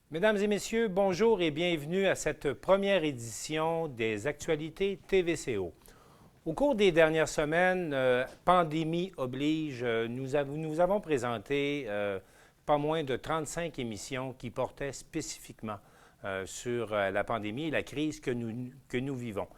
Mesdames et messieurs, bonjour et bienvenue à cette première édition des actualités TVCO. Au cours des dernières semaines, pandémie oblige, nous avons présenté pas moins de 35 émissions qui portaient spécifiquement sur la pandémie et la crise que nous vivons.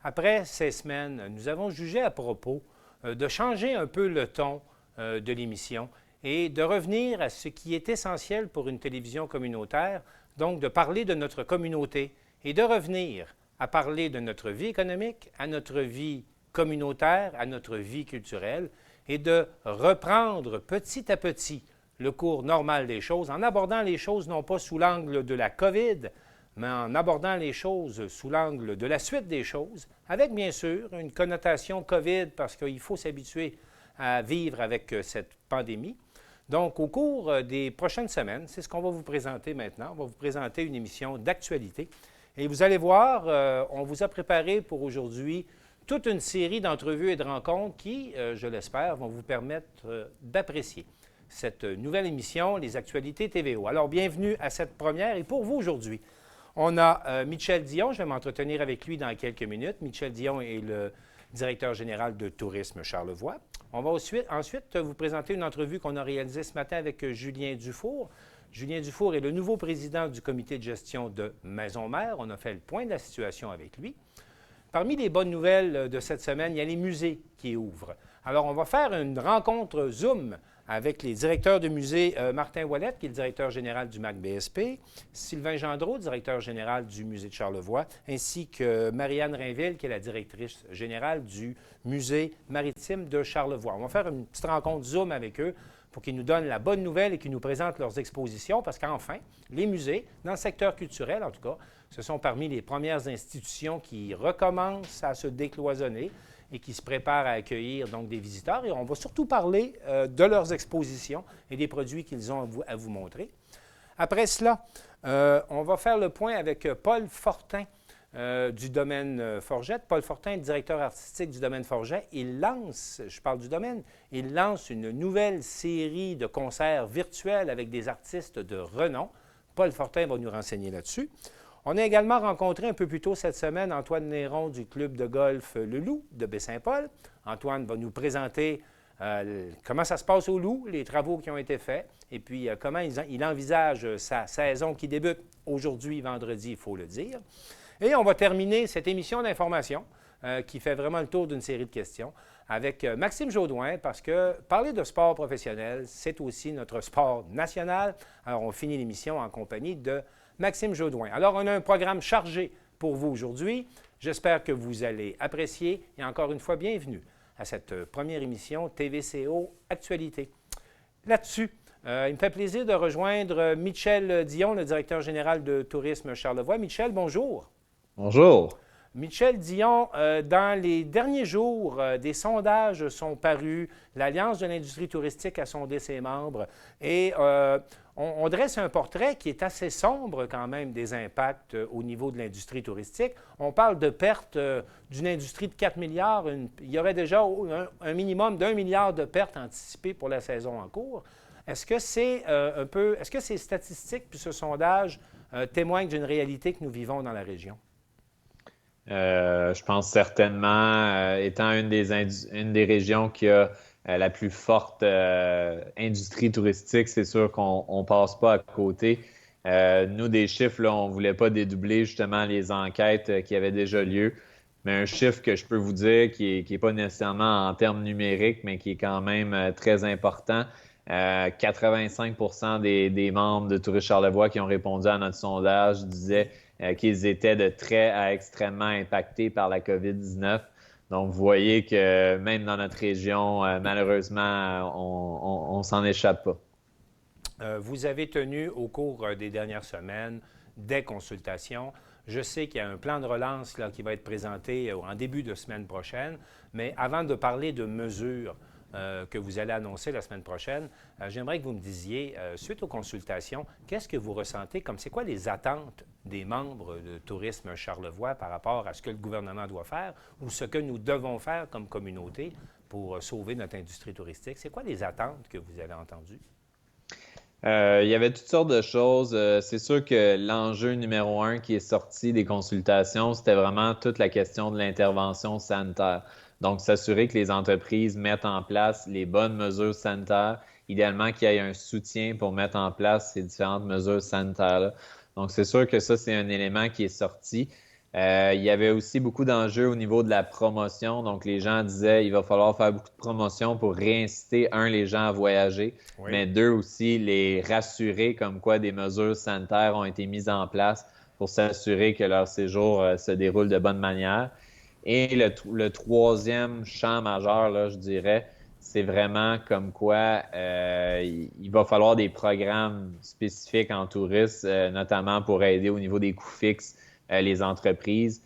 Après ces semaines, nous avons jugé à propos de changer un peu le ton de l'émission et de revenir à ce qui est essentiel pour une télévision communautaire, donc de parler de notre communauté et de revenir à parler de notre vie économique, à notre vie communautaire, à notre vie culturelle et de reprendre petit à petit le cours normal des choses en abordant les choses non pas sous l'angle de la COVID, mais en abordant les choses sous l'angle de la suite des choses, avec bien sûr une connotation COVID parce qu'il faut s'habituer à vivre avec cette pandémie. Donc, au cours des prochaines semaines, c'est ce qu'on va vous présenter maintenant. On va vous présenter une émission d'actualité. Et vous allez voir, on vous a préparé pour aujourd'hui toute une série d'entrevues et de rencontres qui, je l'espère, vont vous permettre d'apprécier cette nouvelle émission, les actualités TVO. Alors, bienvenue à cette première. Et pour vous aujourd'hui, on a Michel Dion. Je vais m'entretenir avec lui dans quelques minutes. Michel Dion est le directeur général de Tourisme Charlevoix. On va ensuite vous présenter une entrevue qu'on a réalisée ce matin avec Julien Dufour. Julien Dufour est le nouveau président du comité de gestion de Maison-Mère. On a fait le point de la situation avec lui. Parmi les bonnes nouvelles de cette semaine, il y a les musées qui ouvrent. Alors, on va faire une rencontre Zoom avec les directeurs de musée Martin Ouellette, qui est le directeur général du MAC-BSP, Sylvain Gendreau, directeur général du musée de Charlevoix, ainsi que Marianne Rainville, qui est la directrice générale du musée maritime de Charlevoix. On va faire une petite rencontre Zoom avec eux pour qu'ils nous donnent la bonne nouvelle et qu'ils nous présentent leurs expositions, parce qu'enfin, les musées, dans le secteur culturel en tout cas, ce sont parmi les premières institutions qui recommencent à se décloisonner et qui se préparent à accueillir donc des visiteurs. Et on va surtout parler de leurs expositions et des produits qu'ils ont à vous montrer. Après cela, on va faire le point avec Paul Fortin du domaine Forgette. Paul Fortin est directeur artistique du domaine Forget. Il lance, je parle du domaine, il lance une nouvelle série de concerts virtuels avec des artistes de renom. Paul Fortin va nous renseigner là-dessus. On a également rencontré un peu plus tôt cette semaine Antoine Néron du club de golf Le Loup de Baie-Saint-Paul. Antoine va nous présenter comment ça se passe au Loup, les travaux qui ont été faits, et puis comment il envisage sa saison qui débute aujourd'hui, vendredi, il faut le dire. Et on va terminer cette émission d'information qui fait vraiment le tour d'une série de questions avec Maxime Jaudoin, parce que parler de sport professionnel, c'est aussi notre sport national. Alors, on finit l'émission en compagnie de Maxime Jaudoin. Alors, on a un programme chargé pour vous aujourd'hui. J'espère que vous allez apprécier. Et encore une fois, bienvenue à cette première émission TVCO Actualité. Là-dessus, il me fait plaisir de rejoindre Michel Dion, le directeur général de Tourisme Charlevoix. Michel, bonjour. Bonjour. Michel Dion, dans les derniers jours, des sondages sont parus. L'Alliance de l'industrie touristique a sondé ses membres et on dresse un portrait qui est assez sombre quand même des impacts au niveau de l'industrie touristique. On parle de pertes d'une industrie de 4 milliards. Il y aurait déjà un minimum d'1 milliard de pertes anticipées pour la saison en cours. Est-ce que c'est est-ce que ces statistiques puis ce sondage témoignent d'une réalité que nous vivons dans la région? Je pense certainement, étant une des régions qui a la plus forte industrie touristique, c'est sûr qu'on ne passe pas à côté. Nous, des chiffres, là, on ne voulait pas dédoubler justement les enquêtes qui avaient déjà lieu. Mais un chiffre que je peux vous dire qui n'est pas nécessairement en termes numériques, mais qui est quand même très important. 85% des membres de Tourisme Charlevoix qui ont répondu à notre sondage disaient qu'ils étaient de très à extrêmement impactés par la COVID-19. Donc, vous voyez que même dans notre région, malheureusement, on s'en échappe pas. Vous avez tenu au cours des dernières semaines des consultations. Je sais qu'il y a un plan de relance là, qui va être présenté en début de semaine prochaine, mais avant de parler de mesures que vous allez annoncer la semaine prochaine, j'aimerais que vous me disiez, suite aux consultations, qu'est-ce que vous ressentez c'est quoi les attentes des membres de Tourisme Charlevoix par rapport à ce que le gouvernement doit faire ou ce que nous devons faire comme communauté pour sauver notre industrie touristique? C'est quoi les attentes que vous avez entendues? Il y avait toutes sortes de choses. C'est sûr que l'enjeu numéro un qui est sorti des consultations, c'était vraiment toute la question de l'intervention sanitaire. Donc, s'assurer que les entreprises mettent en place les bonnes mesures sanitaires, idéalement qu'il y ait un soutien pour mettre en place ces différentes mesures sanitaires-là. Donc, c'est sûr que ça, c'est un élément qui est sorti. Il y avait aussi beaucoup d'enjeux au niveau de la promotion. Donc, les gens disaient il va falloir faire beaucoup de promotion pour réinciter, les gens à voyager, Oui. mais deux, aussi les rassurer comme quoi des mesures sanitaires ont été mises en place pour s'assurer que leur séjour se déroule de bonne manière. Et le troisième champ majeur, là, je dirais, c'est vraiment comme quoi il va falloir des programmes spécifiques en tourisme, notamment pour aider au niveau des coûts fixes les entreprises,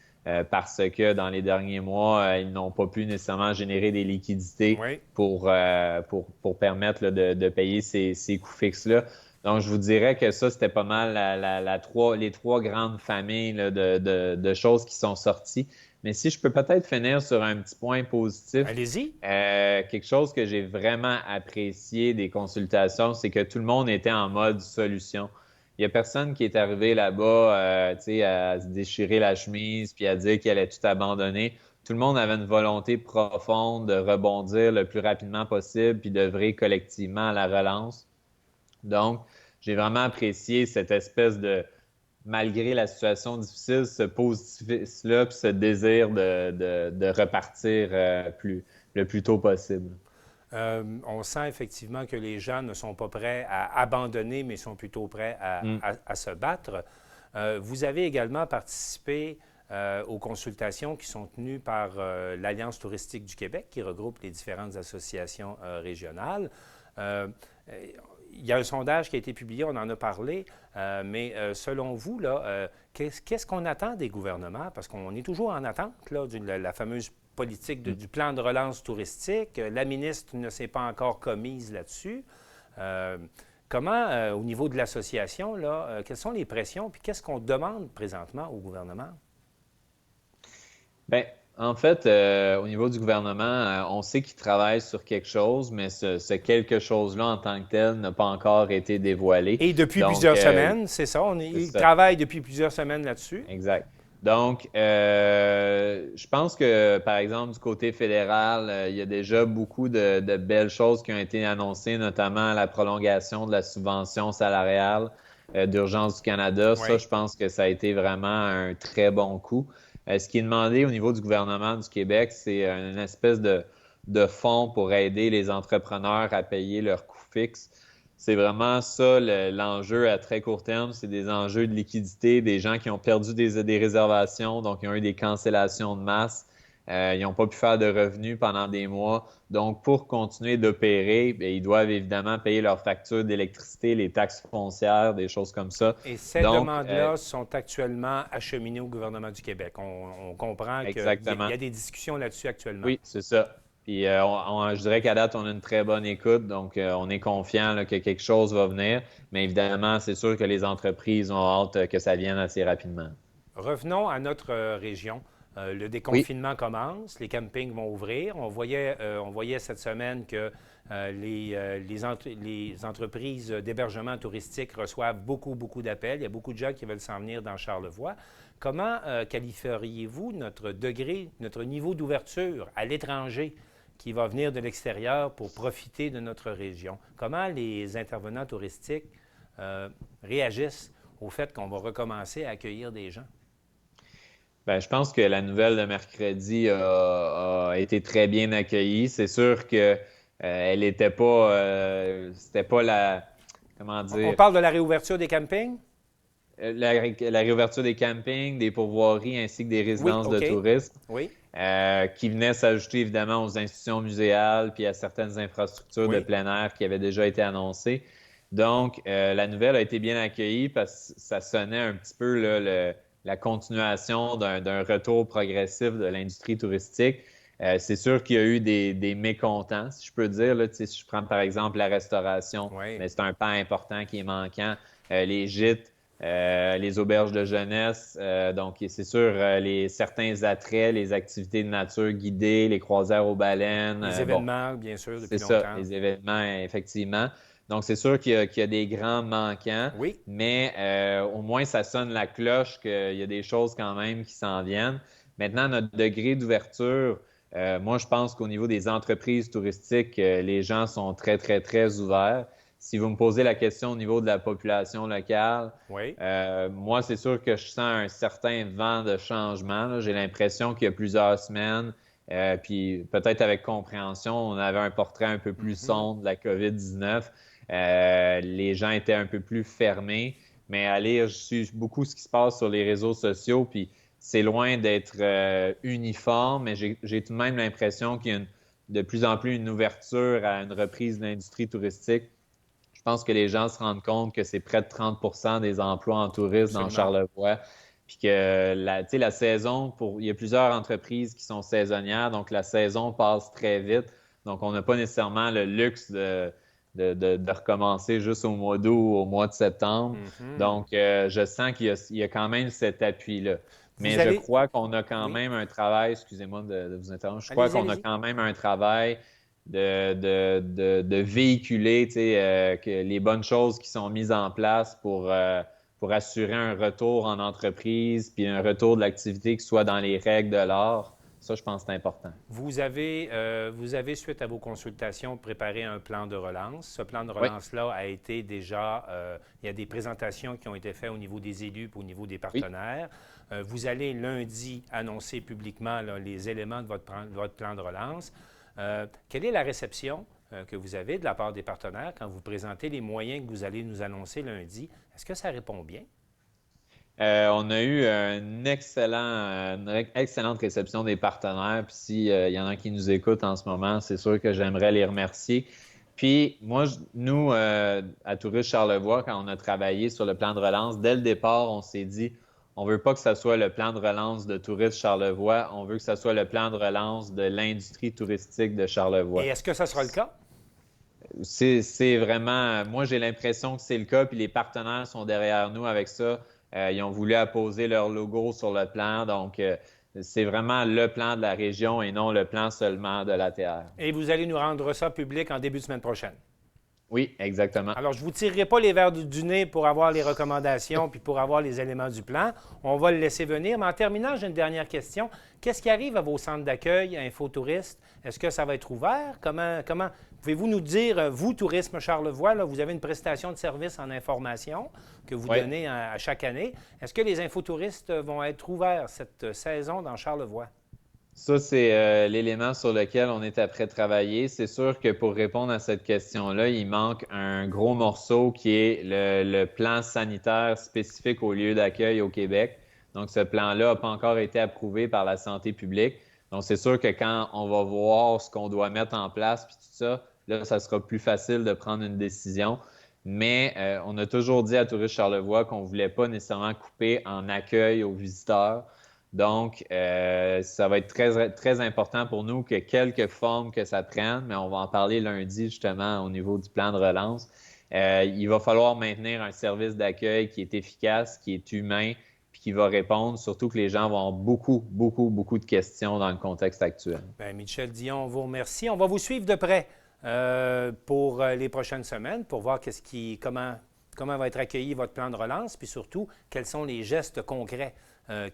parce que dans les derniers mois, ils n'ont pas pu nécessairement générer des liquidités Oui. pour permettre là, de payer ces coûts fixes-là. Donc, je vous dirais que ça, c'était pas mal les trois grandes familles là, de choses qui sont sorties. Mais si je peux peut-être finir sur un petit point positif. Allez-y. Quelque chose que j'ai vraiment apprécié des consultations, c'est que tout le monde était en mode solution. Il n'y a personne qui est arrivé là-bas à se déchirer la chemise puis à dire qu'il allait tout abandonner. Tout le monde avait une volonté profonde de rebondir le plus rapidement possible puis d'œuvrer collectivement à la relance. Donc, j'ai vraiment apprécié cette espèce de, malgré la situation difficile, ce positivisme-là puis ce désir de repartir le plus tôt possible. On sent effectivement que les gens ne sont pas prêts à abandonner, mais sont plutôt prêts à se battre. Vous avez également participé aux consultations qui sont tenues par l'Alliance touristique du Québec, qui regroupe les différentes associations régionales. Il y a un sondage qui a été publié, on en a parlé, mais selon vous, là, qu'est-ce qu'on attend des gouvernements? Parce qu'on est toujours en attente là, de la fameuse politique du plan de relance touristique. La ministre ne s'est pas encore commise là-dessus. Comment, au niveau de l'association, là, quelles sont les pressions, puis qu'est-ce qu'on demande présentement au gouvernement? Bien, en fait, au niveau du gouvernement, on sait qu'il travaille sur quelque chose, mais ce quelque chose-là en tant que tel n'a pas encore été dévoilé. Et depuis Donc, plusieurs semaines, c'est ça? Il travaille depuis plusieurs semaines là-dessus. Exact. Donc, je pense que, par exemple, du côté fédéral, il y a déjà beaucoup de belles choses qui ont été annoncées, notamment la prolongation de la subvention salariale d'Urgence du Canada. Oui. Ça, je pense que ça a été vraiment un très bon coup. Ce qui est demandé au niveau du gouvernement du Québec, c'est une espèce de fonds pour aider les entrepreneurs à payer leurs coûts fixes. C'est vraiment ça l'enjeu à très court terme. C'est des enjeux de liquidité, des gens qui ont perdu des réservations, donc ils ont eu des cancellations de masse. Ils n'ont pas pu faire de revenus pendant des mois. Donc, pour continuer d'opérer, bien, ils doivent évidemment payer leurs factures d'électricité, les taxes foncières, des choses comme ça. Et ces demandes-là sont actuellement acheminées au gouvernement du Québec. On comprend qu'il y a des discussions là-dessus actuellement. Oui, c'est ça. Puis je dirais qu'à date, on a une très bonne écoute, donc on est confiant là, que quelque chose va venir. Mais évidemment, c'est sûr que les entreprises ont hâte que ça vienne assez rapidement. Revenons à notre région. Le déconfinement commence, les campings vont ouvrir. On voyait cette semaine que les entreprises d'hébergement touristique reçoivent beaucoup d'appels. Il y a beaucoup de gens qui veulent s'en venir dans Charlevoix. Comment qualifieriez-vous notre niveau d'ouverture à l'étranger qui va venir de l'extérieur pour profiter de notre région? Comment les intervenants touristiques réagissent au fait qu'on va recommencer à accueillir des gens? Bien, je pense que la nouvelle de mercredi a été très bien accueillie. C'est sûr que elle n'était pas, c'était pas la, comment dire. On parle de la réouverture des campings? La réouverture des campings, des pourvoiries ainsi que des résidences de tourisme. Oui. Qui venaient s'ajouter évidemment aux institutions muséales puis à certaines infrastructures de plein air qui avaient déjà été annoncées. Donc, la nouvelle a été bien accueillie parce que ça sonnait un petit peu là, la continuation d'un retour progressif de l'industrie touristique. C'est sûr qu'il y a eu des mécontents, si je peux dire. Là, si je prends par exemple la restauration, Oui. mais c'est un pan important qui est manquant. Les gîtes, les auberges de jeunesse. Donc, c'est sûr, certains attraits, les activités de nature guidées, les croisières aux baleines. Les événements, bien sûr, C'est depuis ça, longtemps. les événements, effectivement. Donc, c'est sûr qu'il y a des grands manquants, Oui. mais au moins, ça sonne la cloche qu'il y a des choses quand même qui s'en viennent. Maintenant, notre degré d'ouverture, moi, je pense qu'au niveau des entreprises touristiques, les gens sont très, très, très ouverts. Si vous me posez la question au niveau de la population locale, Oui. moi, c'est sûr que je sens un certain vent de changement, là. J'ai l'impression qu'il y a plusieurs semaines, puis peut-être avec compréhension, on avait un portrait un peu plus sombre de la COVID-19. Les gens étaient un peu plus fermés, mais je suis beaucoup ce qui se passe sur les réseaux sociaux, puis c'est loin d'être uniforme, mais j'ai tout de même l'impression qu'il y a de plus en plus une ouverture à une reprise de l'industrie touristique. Je pense que les gens se rendent compte que c'est près de 30 des emplois en tourisme dans Absolument. Charlevoix. Puis que la saison, il y a plusieurs entreprises qui sont saisonnières, donc la saison passe très vite. Donc, on n'a pas nécessairement le luxe de recommencer juste au mois d'août ou au mois de septembre. Mhm. Donc, je sens qu'il y a quand même cet appui-là. Vous Mais je avez... crois qu'on a quand Oui. même un travail, excusez-moi de vous interrompre, je crois Allez-y, qu'on a allez-y. quand même un travail de véhiculer que les bonnes choses qui sont mises en place pour assurer un retour en entreprise puis un retour de l'activité qui soit dans les règles de l'art. Ça, je pense que c'est important. Vous avez, suite à vos consultations, préparé un plan de relance. Ce plan de Oui, relance-là a été déjà, il y a des présentations qui ont été faites au niveau des élus et au niveau des oui. partenaires. Vous allez lundi annoncer publiquement là, les éléments de votre plan de relance. Quelle est la réception que vous avez de la part des partenaires quand vous présentez les moyens que vous allez nous annoncer lundi? Est-ce que ça répond bien? On a eu une excellente réception des partenaires. Puis s'il y en a qui nous écoutent en ce moment, c'est sûr que j'aimerais les remercier. Puis moi, nous, à Tourisme Charlevoix, quand on a travaillé sur le plan de relance, dès le départ, on s'est dit, on veut pas que ce soit le plan de relance de Tourisme Charlevoix, on veut que ce soit le plan de relance de l'industrie touristique de Et Charlevoix. est-ce que ça sera le cas? C'est vraiment, moi j'ai l'impression que c'est le cas, puis les partenaires sont derrière nous avec ça. Ils ont voulu apposer leur logo sur le plan, donc c'est vraiment le plan de la région et non le plan seulement de l'ATR. Et vous allez nous rendre ça public en début de semaine prochaine. Oui, exactement. Alors, je ne vous tirerai pas les verres du nez pour avoir les recommandations puis pour avoir les éléments du plan. On va le laisser venir. Mais en terminant, j'ai une dernière question. Qu'est-ce qui arrive à vos centres d'accueil, à Infotouristes? Est-ce que ça va être ouvert? Comment pouvez-vous nous dire, vous, Tourisme Charlevoix, là, vous avez une prestation de service en information que vous Oui. donnez à chaque année. Est-ce que les infotouristes vont être ouverts cette saison dans Charlevoix? Ça, c'est l'élément sur lequel on est après travailler. C'est sûr que pour répondre à cette question-là, il manque un gros morceau qui est le plan sanitaire spécifique aux lieux d'accueil au Québec. Donc, ce plan-là n'a pas encore été approuvé par la santé publique. Donc, c'est sûr que quand on va voir ce qu'on doit mettre en place, puis tout ça, là, ça sera plus facile de prendre une décision. Mais on a toujours dit à Tourisme Charlevoix qu'on ne voulait pas nécessairement couper en accueil aux visiteurs. Donc, ça va être très, très important pour nous que quelque forme que ça prenne, mais on va en parler lundi justement au niveau du plan de relance. Il va falloir maintenir un service d'accueil qui est efficace, qui est humain, puis qui va répondre, surtout que les gens vont avoir beaucoup, beaucoup, beaucoup de questions dans le contexte actuel. Bien, Michel Dion, on vous remercie. On va vous suivre de près pour les prochaines semaines pour voir comment va être accueilli votre plan de relance, puis surtout, quels sont les gestes concrets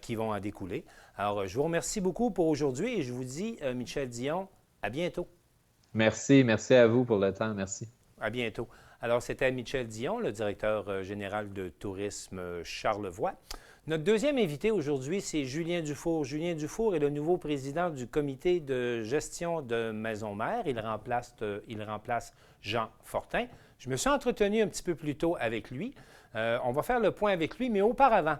qui vont en découler. Alors, je vous remercie beaucoup pour aujourd'hui et je vous dis, Michel Dion, à bientôt. Merci à vous pour le temps. Merci. À bientôt. Alors, c'était Michel Dion, le directeur général de Tourisme Charlevoix. Notre deuxième invité aujourd'hui, c'est Julien Dufour. Julien Dufour est le nouveau président du comité de gestion de Maison-Mère. Il remplace Jean Fortin. Je me suis entretenu un petit peu plus tôt avec lui. On va faire le point avec lui, mais auparavant,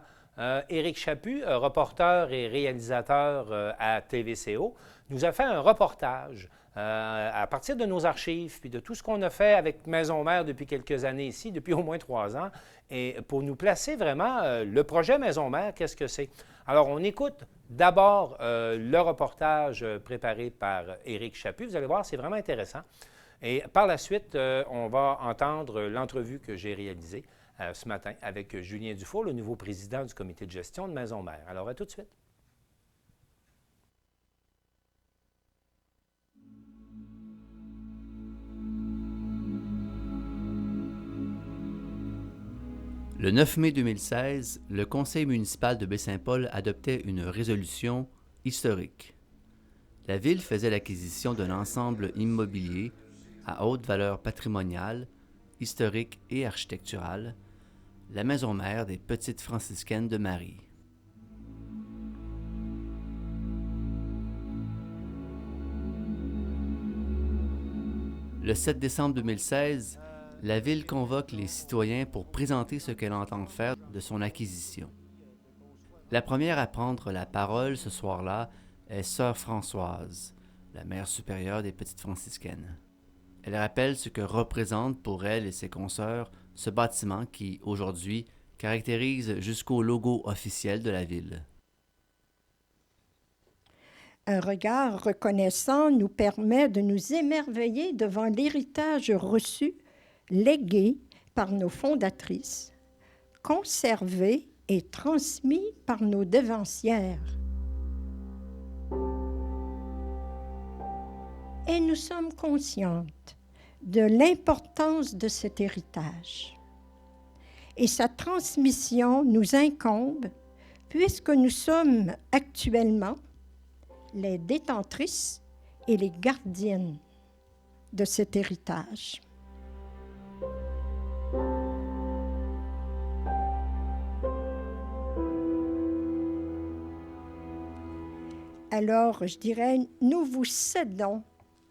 Éric Chaput, reporter et réalisateur à TVCO, nous a fait un reportage à partir de nos archives, puis de tout ce qu'on a fait avec Maison Mère depuis quelques années ici, depuis au moins 3 ans, et pour nous placer vraiment le projet Maison Mère, qu'est-ce que c'est? Alors, on écoute d'abord le reportage préparé par Éric Chaput. Vous allez voir, c'est vraiment intéressant. Et par la suite, on va entendre l'entrevue que j'ai réalisée ce matin avec Julien Dufour, le nouveau président du comité de gestion de Maison Mère. Alors, à tout de suite. Le 9 mai 2016, le conseil municipal de Baie-Saint-Paul adoptait une résolution historique. La ville faisait l'acquisition d'un ensemble immobilier à haute valeur patrimoniale, historique et architecturale, la maison mère des Petites Franciscaines de Marie. Le 7 décembre 2016, la Ville convoque les citoyens pour présenter ce qu'elle entend faire de son acquisition. La première à prendre la parole ce soir-là est Sœur Françoise, la mère supérieure des Petites Franciscaines. Elle rappelle ce que représente pour elle et ses consoeurs ce bâtiment qui, aujourd'hui, caractérise jusqu'au logo officiel de la Ville. Un regard reconnaissant nous permet de nous émerveiller devant l'héritage reçu, légué par nos fondatrices, conservé et transmis par nos devancières. Et nous sommes conscientes de l'importance de cet héritage. Et sa transmission nous incombe puisque nous sommes actuellement les détentrices et les gardiennes de cet héritage. Alors, je dirais, nous vous cédons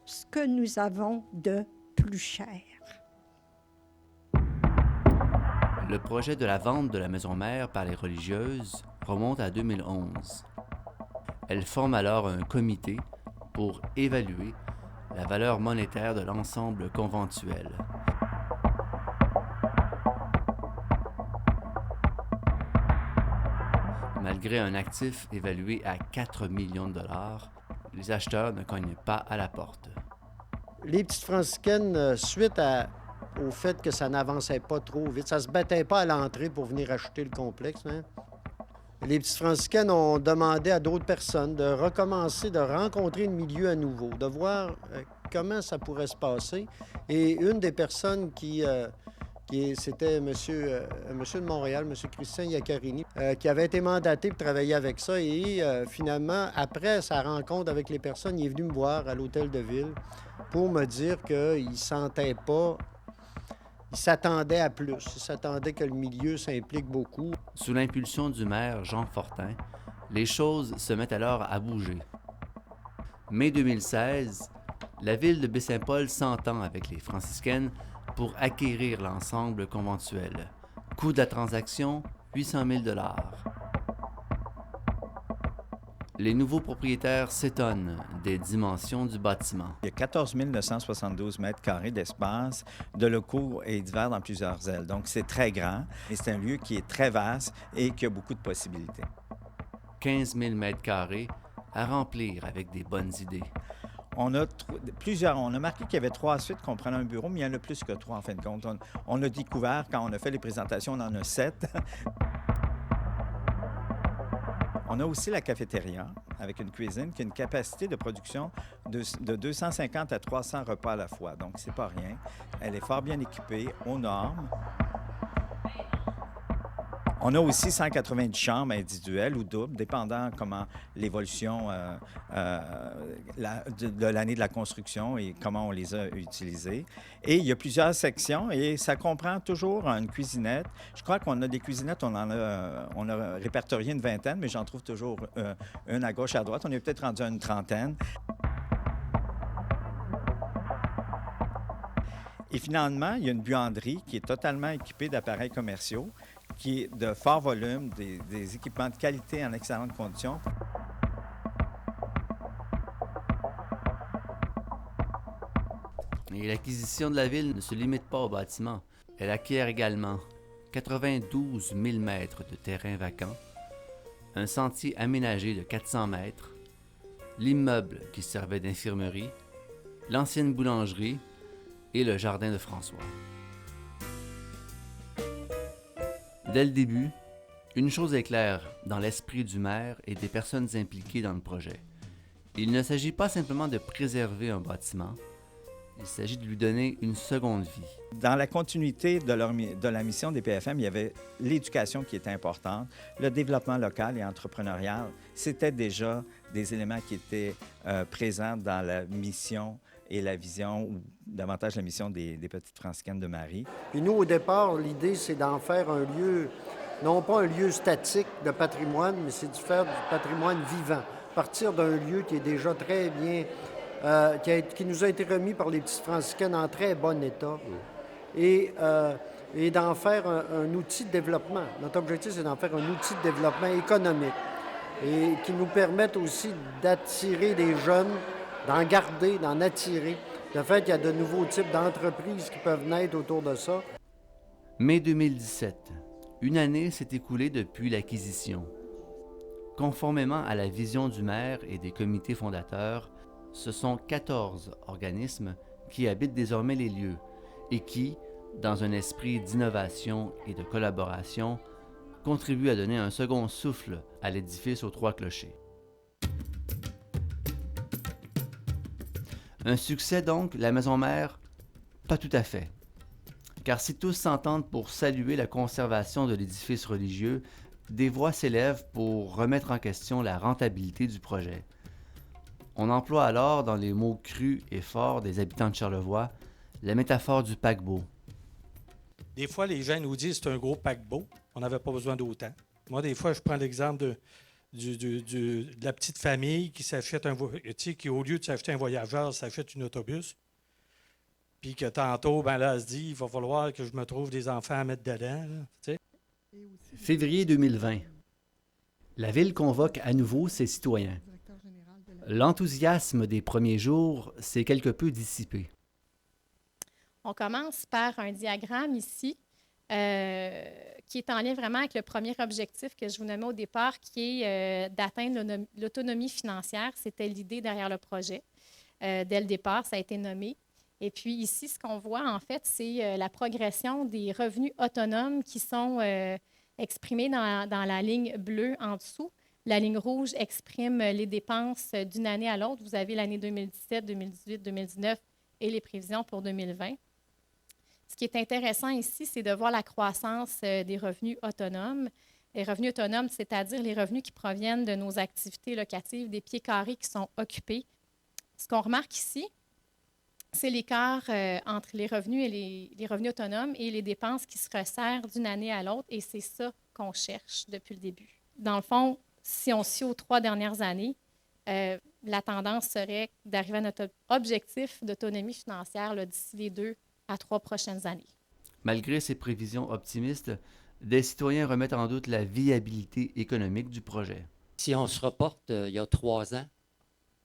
ce que nous avons de plus cher. Le projet de la vente de la maison mère par les religieuses remonte à 2011. Elles forment alors un comité pour évaluer la valeur monétaire de l'ensemble conventuel. Malgré un actif évalué à 4 millions de dollars, les acheteurs ne cognent pas à la porte. Les Petites Franciscaines, suite au fait que ça n'avançait pas trop vite, ça se battait pas à l'entrée pour venir acheter le complexe, hein? Les Petites Franciscaines ont demandé à d'autres personnes de recommencer, de rencontrer le milieu à nouveau, de voir comment ça pourrait se passer. Et une des personnes c'était monsieur de Montréal, M. Christian Iaccarini, qui avait été mandaté pour travailler avec ça. Et finalement, après sa rencontre avec les personnes, il est venu me voir à l'hôtel de ville pour me dire qu'il ne sentait pas... Il s'attendait à plus. Il s'attendait que le milieu s'implique beaucoup. Sous l'impulsion du maire Jean Fortin, les choses se mettent alors à bouger. Mai 2016, la ville de Baie-Saint-Paul s'entend avec les franciscaines pour acquérir l'ensemble conventuel. Coût de la transaction, 800 000 $. Les nouveaux propriétaires s'étonnent des dimensions du bâtiment. Il y a 14 972 mètres carrés d'espace, de locaux et divers dans plusieurs ailes. Donc, c'est très grand et c'est un lieu qui est très vaste et qui a beaucoup de possibilités. 15 000 mètres carrés à remplir avec des bonnes idées. On a marqué qu'il y avait 3 suites qu'on prenait un bureau, mais il y en a plus que 3 en fin de compte. On a découvert, quand on a fait les présentations, on en a 7. On a aussi la cafétéria avec une cuisine qui a une capacité de production de 250 à 300 repas à la fois. Donc, c'est pas rien. Elle est fort bien équipée, aux normes. On a aussi 190 chambres individuelles ou doubles, dépendant comment l'évolution de l'année de la construction et comment on les a utilisées. Et il y a plusieurs sections et ça comprend toujours une cuisinette. Je crois qu'on a des cuisinettes, on a répertorié une vingtaine, mais j'en trouve toujours une à gauche, à droite. On est peut-être rendu à une trentaine. Et finalement, il y a une buanderie qui est totalement équipée d'appareils commerciaux, qui est de fort volume, des équipements de qualité en excellentes conditions. Et l'acquisition de la ville ne se limite pas au bâtiment. Elle acquiert également 92 000 mètres de terrain vacant, un sentier aménagé de 400 mètres, l'immeuble qui servait d'infirmerie, l'ancienne boulangerie et le jardin de François. Dès le début, une chose est claire dans l'esprit du maire et des personnes impliquées dans le projet. Il ne s'agit pas simplement de préserver un bâtiment, il s'agit de lui donner une seconde vie. Dans la continuité de la mission des PFM, il y avait l'éducation qui était importante, le développement local et entrepreneurial. C'était déjà des éléments qui étaient présents dans la mission et la vision, ou davantage la mission des Petites Franciscaines de Marie. Puis nous, au départ, l'idée, c'est d'en faire un lieu, non pas un lieu statique de patrimoine, mais c'est de faire du patrimoine vivant. Partir d'un lieu qui est déjà très bien, qui nous a été remis par les Petites Franciscaines en très bon état, et d'en faire un outil de développement. Notre objectif, c'est d'en faire un outil de développement économique et qui nous permette aussi d'attirer des jeunes, d'en garder, d'en attirer. Le fait qu'il y a de nouveaux types d'entreprises qui peuvent naître autour de ça. Mai 2017. Une année s'est écoulée depuis l'acquisition. Conformément à la vision du maire et des comités fondateurs, ce sont 14 organismes qui habitent désormais les lieux et qui, dans un esprit d'innovation et de collaboration, contribuent à donner un second souffle à l'édifice aux trois clochers. Un succès donc, la maison mère? Pas tout à fait. Car si tous s'entendent pour saluer la conservation de l'édifice religieux, des voix s'élèvent pour remettre en question la rentabilité du projet. On emploie alors, dans les mots crus et forts des habitants de Charlevoix, la métaphore du paquebot. Des fois, les gens nous disent que c'est un gros paquebot, on n'avait pas besoin d'autant. Moi, des fois, je prends l'exemple de la petite famille qui s'achète qui, au lieu de s'acheter un voyageur, s'achète un autobus. Puis que tantôt, là, elle se dit, il va falloir que je me trouve des enfants à mettre dedans. Là, Février 2020. La ville convoque à nouveau ses citoyens. L'enthousiasme des premiers jours s'est quelque peu dissipé. On commence par un diagramme ici qui est en lien vraiment avec le premier objectif que je vous nommais au départ, qui est d'atteindre l'autonomie financière. C'était l'idée derrière le projet. Dès le départ, ça a été nommé. Et puis ici, ce qu'on voit, en fait, c'est la progression des revenus autonomes qui sont exprimés dans la ligne bleue en dessous. La ligne rouge exprime les dépenses d'une année à l'autre. Vous avez l'année 2017, 2018, 2019 et les prévisions pour 2020. Ce qui est intéressant ici, c'est de voir la croissance des revenus autonomes. Les revenus autonomes, c'est-à-dire les revenus qui proviennent de nos activités locatives, des pieds carrés qui sont occupés. Ce qu'on remarque ici, c'est l'écart entre les revenus et les revenus autonomes et les dépenses qui se resserrent d'une année à l'autre, et c'est ça qu'on cherche depuis le début. Dans le fond, si on se fie aux 3 dernières années, la tendance serait d'arriver à notre objectif d'autonomie financière là, d'ici les 2 à 3 prochaines années. Malgré ces prévisions optimistes, des citoyens remettent en doute la viabilité économique du projet. Si on se reporte il y a 3 ans,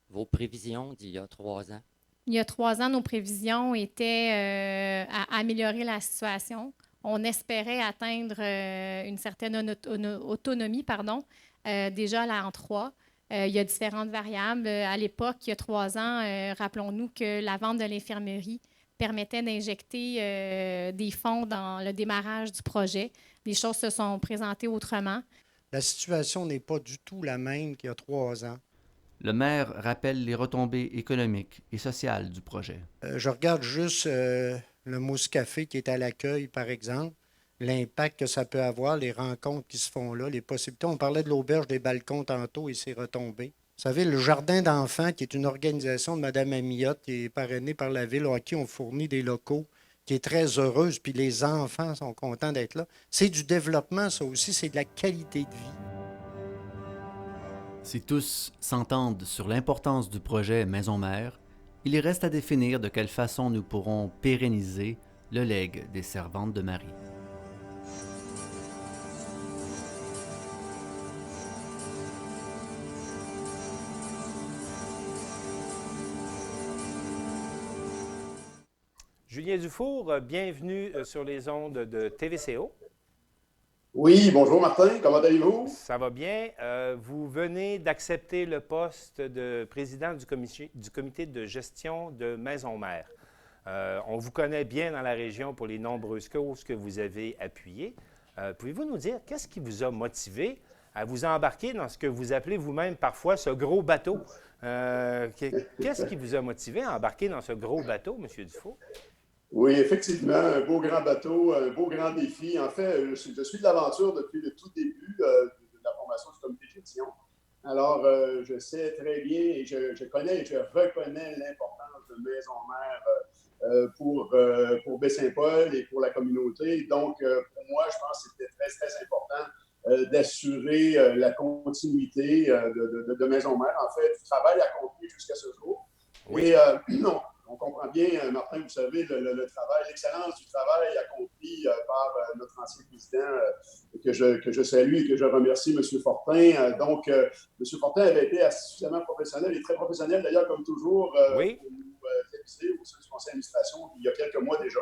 vos prévisions d'il y a 3 ans? Il y a 3 ans, nos prévisions étaient à améliorer la situation. On espérait atteindre une certaine autonomie, déjà là en 3. Il y a différentes variables. À l'époque, il y a 3 ans, rappelons-nous que la vente de l'infirmerie permettait d'injecter des fonds dans le démarrage du projet. Les choses se sont présentées autrement. La situation n'est pas du tout la même qu'il y a 3 ans. Le maire rappelle les retombées économiques et sociales du projet. Je regarde juste le Mousse Café qui est à l'accueil, par exemple, l'impact que ça peut avoir, les rencontres qui se font là, les possibilités. On parlait de l'auberge des balcons tantôt et ses retombées. Vous savez, le Jardin d'enfants, qui est une organisation de Mme Amillotte, qui est parrainée par la Ville, à qui on fournit des locaux, qui est très heureuse, puis les enfants sont contents d'être là. C'est du développement, ça aussi, c'est de la qualité de vie. Si tous s'entendent sur l'importance du projet Maison Mère, il reste à définir de quelle façon nous pourrons pérenniser le legs des Servantes de Marie. Julien Dufour, bienvenue sur les ondes de TVCO. Oui, bonjour Martin, comment allez-vous? Ça va bien. Vous venez d'accepter le poste de président du comité de gestion de Maison-Mère. On vous connaît bien dans la région pour les nombreuses causes que vous avez appuyées. Pouvez-vous nous dire qu'est-ce qui vous a motivé à vous embarquer dans ce que vous appelez vous-même parfois ce gros bateau? Qu'est-ce qui vous a motivé à embarquer dans ce gros bateau, M. Dufault? Oui, effectivement, un beau grand bateau, un beau grand défi. En fait, je suis de l'aventure depuis le tout début de la formation du comité de gestion. Alors, je sais très bien et je connais et je reconnais l'importance de Maison-Mère pour Baie-Saint-Paul et pour la communauté. Donc, pour moi, je pense que c'était très, très important d'assurer la continuité de Maison-Mère, en fait, du travail accompli jusqu'à ce jour. Oui. Et non, on comprend bien, Martin, vous savez, le travail, l'excellence du travail accompli par notre ancien président que je salue et que je remercie, M. Fortin. Donc, M. Fortin avait été suffisamment professionnel et très professionnel, d'ailleurs, comme toujours, oui. au sein du conseil d'administration il y a quelques mois déjà.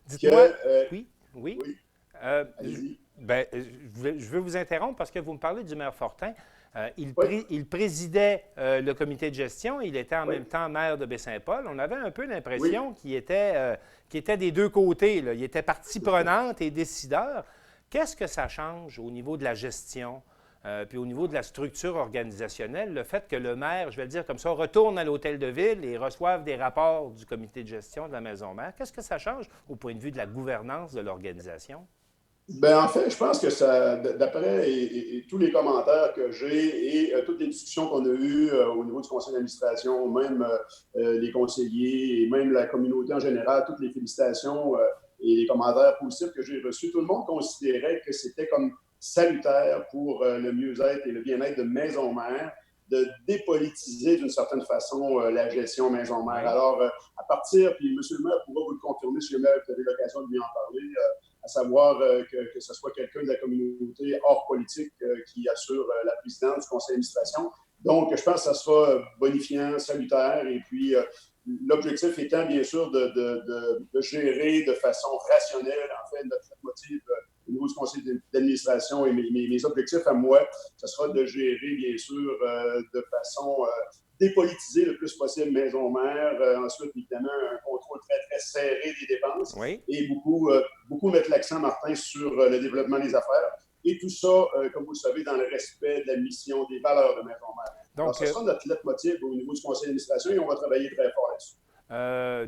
Dites-moi, oui. Allez-y. Je veux vous interrompre parce que vous me parlez du maire Fortin. Il présidait le comité de gestion. Il était en même temps maire de Baie-Saint-Paul. On avait un peu l'impression qu'il était des deux côtés, là. Il était partie prenante et décideur. Qu'est-ce que ça change au niveau de la gestion puis au niveau de la structure organisationnelle, le fait que le maire, je vais le dire comme ça, retourne à l'hôtel de ville et reçoive des rapports du comité de gestion de la Maison-Mère? Qu'est-ce que ça change au point de vue de la gouvernance de l'organisation? Ben, en fait, je pense que ça, d'après et tous les commentaires que j'ai et toutes les discussions qu'on a eues au niveau du conseil d'administration, même les conseillers et même la communauté en général, toutes les félicitations et les commentaires positifs que j'ai reçus, tout le monde considérait que c'était comme salutaire pour le mieux-être et le bien-être de Maison-Mère de dépolitiser d'une certaine façon la gestion Maison-Mère. Oui. Alors, à partir, puis M. le maire pourra vous le confirmer si jamais vous avez l'occasion de lui en parler, à savoir que ce soit quelqu'un de la communauté hors politique qui assure la présidence du conseil d'administration. Donc, je pense que ça sera bonifiant, salutaire, et puis l'objectif étant, bien sûr, de gérer de façon rationnelle, en fait, notre motif au niveau du conseil d'administration et mes objectifs à moi, ce sera de gérer, bien sûr, de façon dépolitisée le plus possible Maison-Mère. Ensuite, évidemment, un contrôle très, très serré des dépenses. Oui. Et beaucoup mettre l'accent, Martin, sur le développement des affaires. Et tout ça, comme vous le savez, dans le respect de la mission, des valeurs de Maison-Mère. Donc, ce sera notre leitmotiv au niveau du conseil d'administration et on va travailler très fort là-dessus.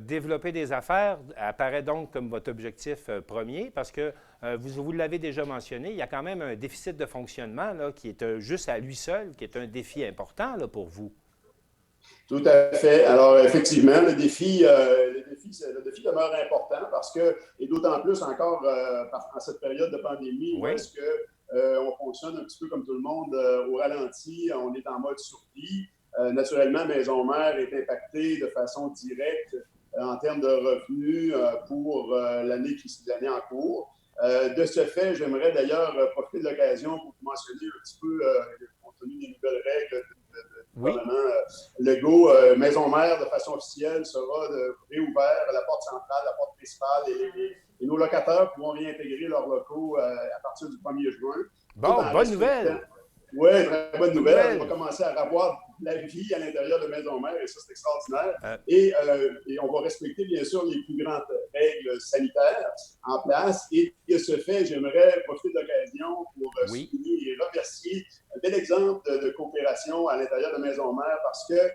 Développer des affaires apparaît donc comme votre objectif premier parce que vous l'avez déjà mentionné, il y a quand même un déficit de fonctionnement là, qui est juste à lui seul, qui est un défi important là, pour vous. Tout à fait. Alors, effectivement, le défi demeure important parce que, et d'autant plus encore en cette période de pandémie, oui. où est-ce qu'on fonctionne un petit peu comme tout le monde au ralenti, on est en mode survie. Naturellement, Maison-Mère est impactée de façon directe en termes de revenus pour l'année en cours. De ce fait, j'aimerais d'ailleurs profiter de l'occasion pour vous mentionner un petit peu, compte tenu des nouvelles règles du gouvernement Legault, Maison-Mère, de façon officielle, sera réouvert la porte centrale, la porte principale, et nos locataires pourront réintégrer leurs locaux à partir du 1er juin. Bon, bonne nouvelle! Oui, très bonne nouvelle. On va commencer à avoir la vie à l'intérieur de Maison-Mère et ça, c'est extraordinaire. Et on va respecter, bien sûr, les plus grandes règles sanitaires en place. Et de ce fait, j'aimerais profiter de l'occasion pour souligner et remercier un bel exemple de coopération à l'intérieur de Maison-Mère parce que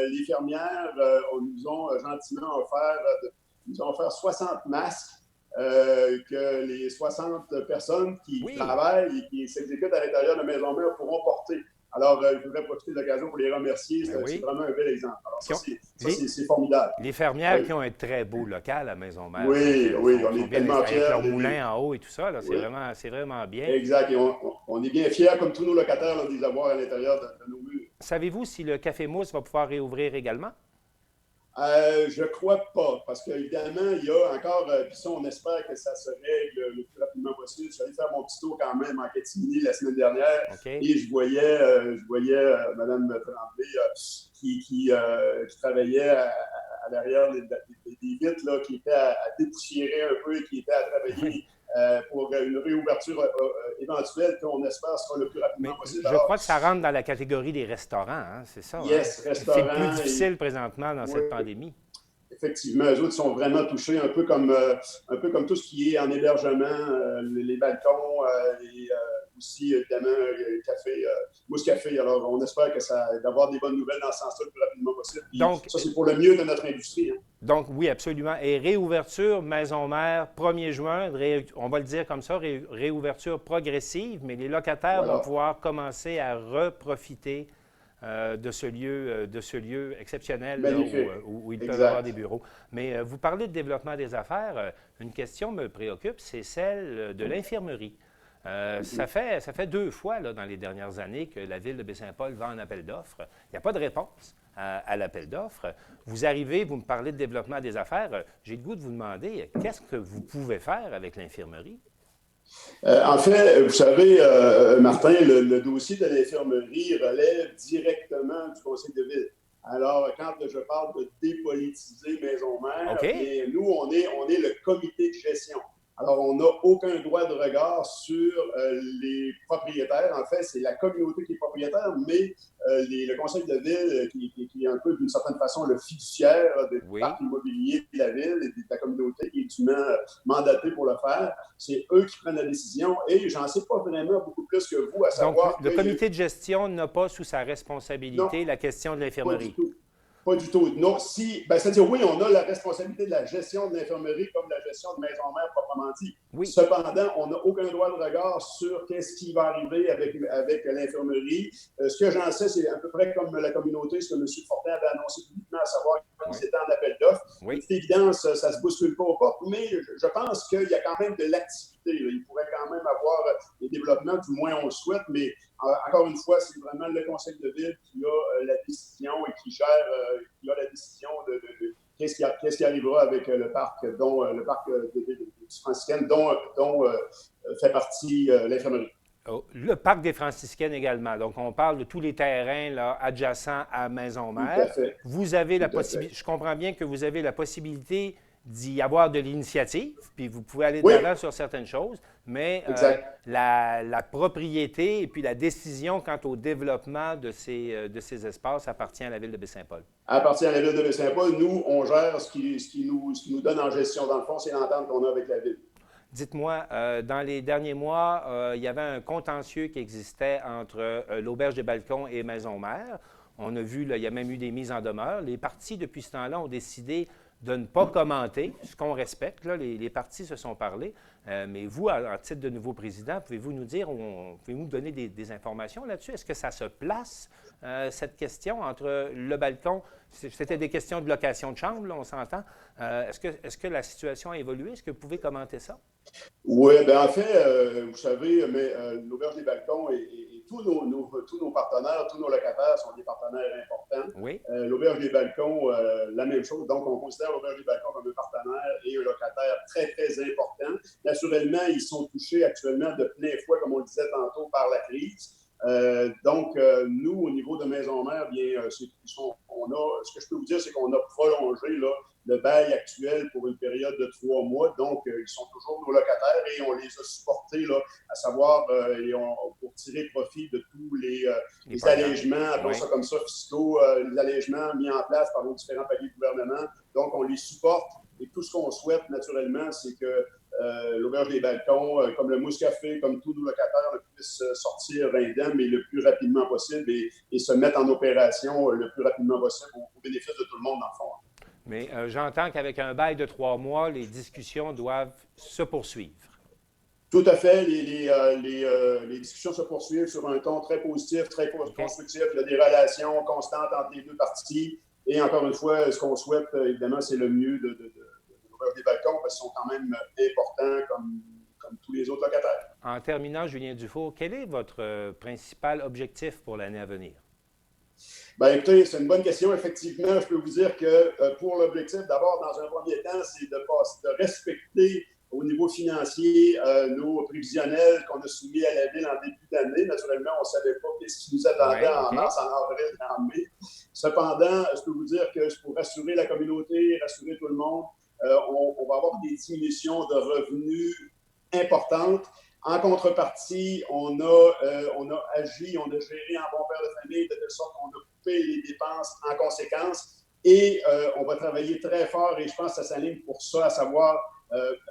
les fermières nous ont gentiment offert 60 masques. Que les 60 personnes qui travaillent et qui s'exécutent à l'intérieur de Maison-Mère pourront porter. Alors, je voudrais profiter de l'occasion pour les remercier. C'est vraiment un bel exemple. Alors, c'est formidable. Les fermières qui ont un très beau local à Maison-Mère. Oui, on est tellement fiers. Avec leur moulin en haut et tout ça, c'est vraiment bien. Exact. Et on est bien fiers, comme tous nos locataires, là, de les avoir à l'intérieur de nos murs. Savez-vous si le Café Mousse va pouvoir réouvrir également? Je crois pas, parce qu'évidemment, il y a encore, puis ça, on espère que ça se règle le plus rapidement possible. Je suis allé faire mon petit tour quand même en catimini la semaine dernière et je voyais Mme Tremblay qui travaillait à l'arrière des vitres là, qui étaient à dépoussiérer un peu et qui étaient à travailler pour une réouverture éventuelle qu'on espère sera le plus rapidement possible. Je crois que ça rentre dans la catégorie des restaurants, hein, c'est ça? Yes, restaurants. C'est plus difficile présentement dans cette pandémie. Effectivement, eux autres sont vraiment touchés, un peu comme tout ce qui est en hébergement, les balcons et aussi, évidemment, café, Mousse Café. Alors, on espère d'avoir des bonnes nouvelles dans ce sens-là le plus rapidement possible. Donc, ça, c'est pour le mieux de notre industrie. Hein. Donc, oui, absolument. Et réouverture, Maison-Mère, 1er juin, on va le dire comme ça, réouverture progressive, mais les locataires vont pouvoir commencer à reprofiter de ce lieu exceptionnel là, où ils peuvent avoir des bureaux. Mais vous parlez de développement des affaires. Une question me préoccupe, c'est celle de l'infirmerie. Ça fait 2 fois là, dans les dernières années que la Ville de Baie-Saint-Paul va en appel d'offres. Il n'y a pas de réponse à l'appel d'offres. Vous arrivez, vous me parlez de développement des affaires. J'ai le goût de vous demander, qu'est-ce que vous pouvez faire avec l'infirmerie? En fait, vous savez, Martin, le dossier de l'infirmerie relève directement du Conseil de ville. Alors, quand je parle de dépolitiser Maison-Mère, nous, on est le comité de gestion. Alors, on n'a aucun droit de regard sur les propriétaires. En fait, c'est la communauté qui est propriétaire, mais le conseil de ville, qui est un peu, d'une certaine façon, le fiduciaire du parc immobilier de la ville et de la communauté qui est dûment mandaté pour le faire, c'est eux qui prennent la décision. Et j'en sais pas vraiment beaucoup plus que vous à savoir... Donc, le comité de gestion n'a pas sous sa responsabilité la question de l'infirmerie. Pas du tout. Non, c'est-à-dire, oui, on a la responsabilité de la gestion de l'infirmerie comme la gestion de Maison-Mère proprement dit. Oui. Cependant, on n'a aucun droit de regard sur qu'est-ce qui va arriver avec l'infirmerie. Ce que j'en sais, c'est à peu près comme la communauté, ce que M. Fortin avait annoncé publiquement, à savoir qu'ils étaient en appel d'offres. Oui. C'est évident, ça ne se bouscule pas aux portes, mais je pense qu'il y a quand même de l'activité. Il pourrait quand même avoir des développements, du moins on le souhaite, mais encore une fois, c'est vraiment le conseil de ville qui a la décision et qui a la décision de qu'est-ce qui arrivera avec le parc, dont le parc des Franciscaines, dont fait partie l'infirmerie. Le parc des Franciscaines également. Donc, on parle de tous les terrains là, adjacents à Maison-Mère. Tout à fait. Vous avez la possibilité, je comprends bien que vous avez la possibilité d'y avoir de l'initiative, puis vous pouvez aller de l'avant sur certaines choses, mais la propriété et puis la décision quant au développement de ces espaces appartient à la Ville de Baie-Saint-Paul. Appartient à la Ville de Baie-Saint-Paul. Nous, on gère ce qui nous donne en gestion. Dans le fond, c'est l'entente qu'on a avec la Ville. Dites-moi, dans les derniers mois, il y avait un contentieux qui existait entre l'Auberge des Balcons et Maison-Mère. On a vu, là, il y a même eu des mises en demeure. Les partis, depuis ce temps-là, ont décidé de ne pas commenter, ce qu'on respecte. Là, les partis se sont parlé. Mais vous, en titre de nouveau président, pouvez-vous nous dire, pouvez-vous nous donner des informations là-dessus? Est-ce que ça se place, cette question entre le balcon? C'était des questions de location de chambre, là, on s'entend. Est-ce que la situation a évolué? Est-ce que vous pouvez commenter ça? Oui, bien en fait, vous savez, mais l'Auberge des Balcons et tous nos partenaires, tous nos locataires sont des partenaires importants. Oui. L'Auberge des Balcons, la même chose. Donc, on considère l'Auberge des Balcons comme un partenaire et un locataire très, très important. Naturellement, ils sont touchés actuellement de plein fouet, comme on le disait tantôt, par la crise. Donc, nous, au niveau de Maison-Mère, bien, ce que je peux vous dire, c'est qu'on a prolongé là, le bail actuel pour une période de 3 mois. Donc, ils sont toujours nos locataires et on les a supportés, là, à savoir, pour tirer profit de tous les allègements, appelons ça comme ça, fiscaux, les allègements mis en place par nos différents paliers de gouvernement. Donc, on les supporte et tout ce qu'on souhaite, naturellement, c'est que l'Auberge des Balcons, comme le Mousse Café, comme tous nos locataires, puissent sortir indemnes, mais le plus rapidement possible et se mettre en opération le plus rapidement possible au bénéfice de tout le monde, dans le fond. Mais j'entends qu'avec un bail de 3 mois, les discussions doivent se poursuivre. Tout à fait. Les discussions se poursuivent sur un ton très positif, très constructif. Il y a des relations constantes entre les deux parties. Et encore une fois, ce qu'on souhaite, évidemment, c'est le mieux de l'Auberge des Balcons, parce qu'ils sont quand même importants comme tous les autres locataires. En terminant, Julien Dufault, quel est votre principal objectif pour l'année à venir? Bien, écoutez, c'est une bonne question. Effectivement, je peux vous dire que pour l'objectif, d'abord, dans un premier temps, c'est de respecter au niveau financier, nos prévisionnels qu'on a soumis à la Ville en début d'année. Naturellement, on ne savait pas ce qui nous attendait en mars, en avril, en mai. Cependant, je peux vous dire que pour rassurer la communauté, rassurer tout le monde, on va avoir des diminutions de revenus importantes. En contrepartie, on a agi, on a géré en bon père de famille de telle sorte qu'on a coupé les dépenses en conséquence et on va travailler très fort et je pense que ça s'aligne pour ça, à savoir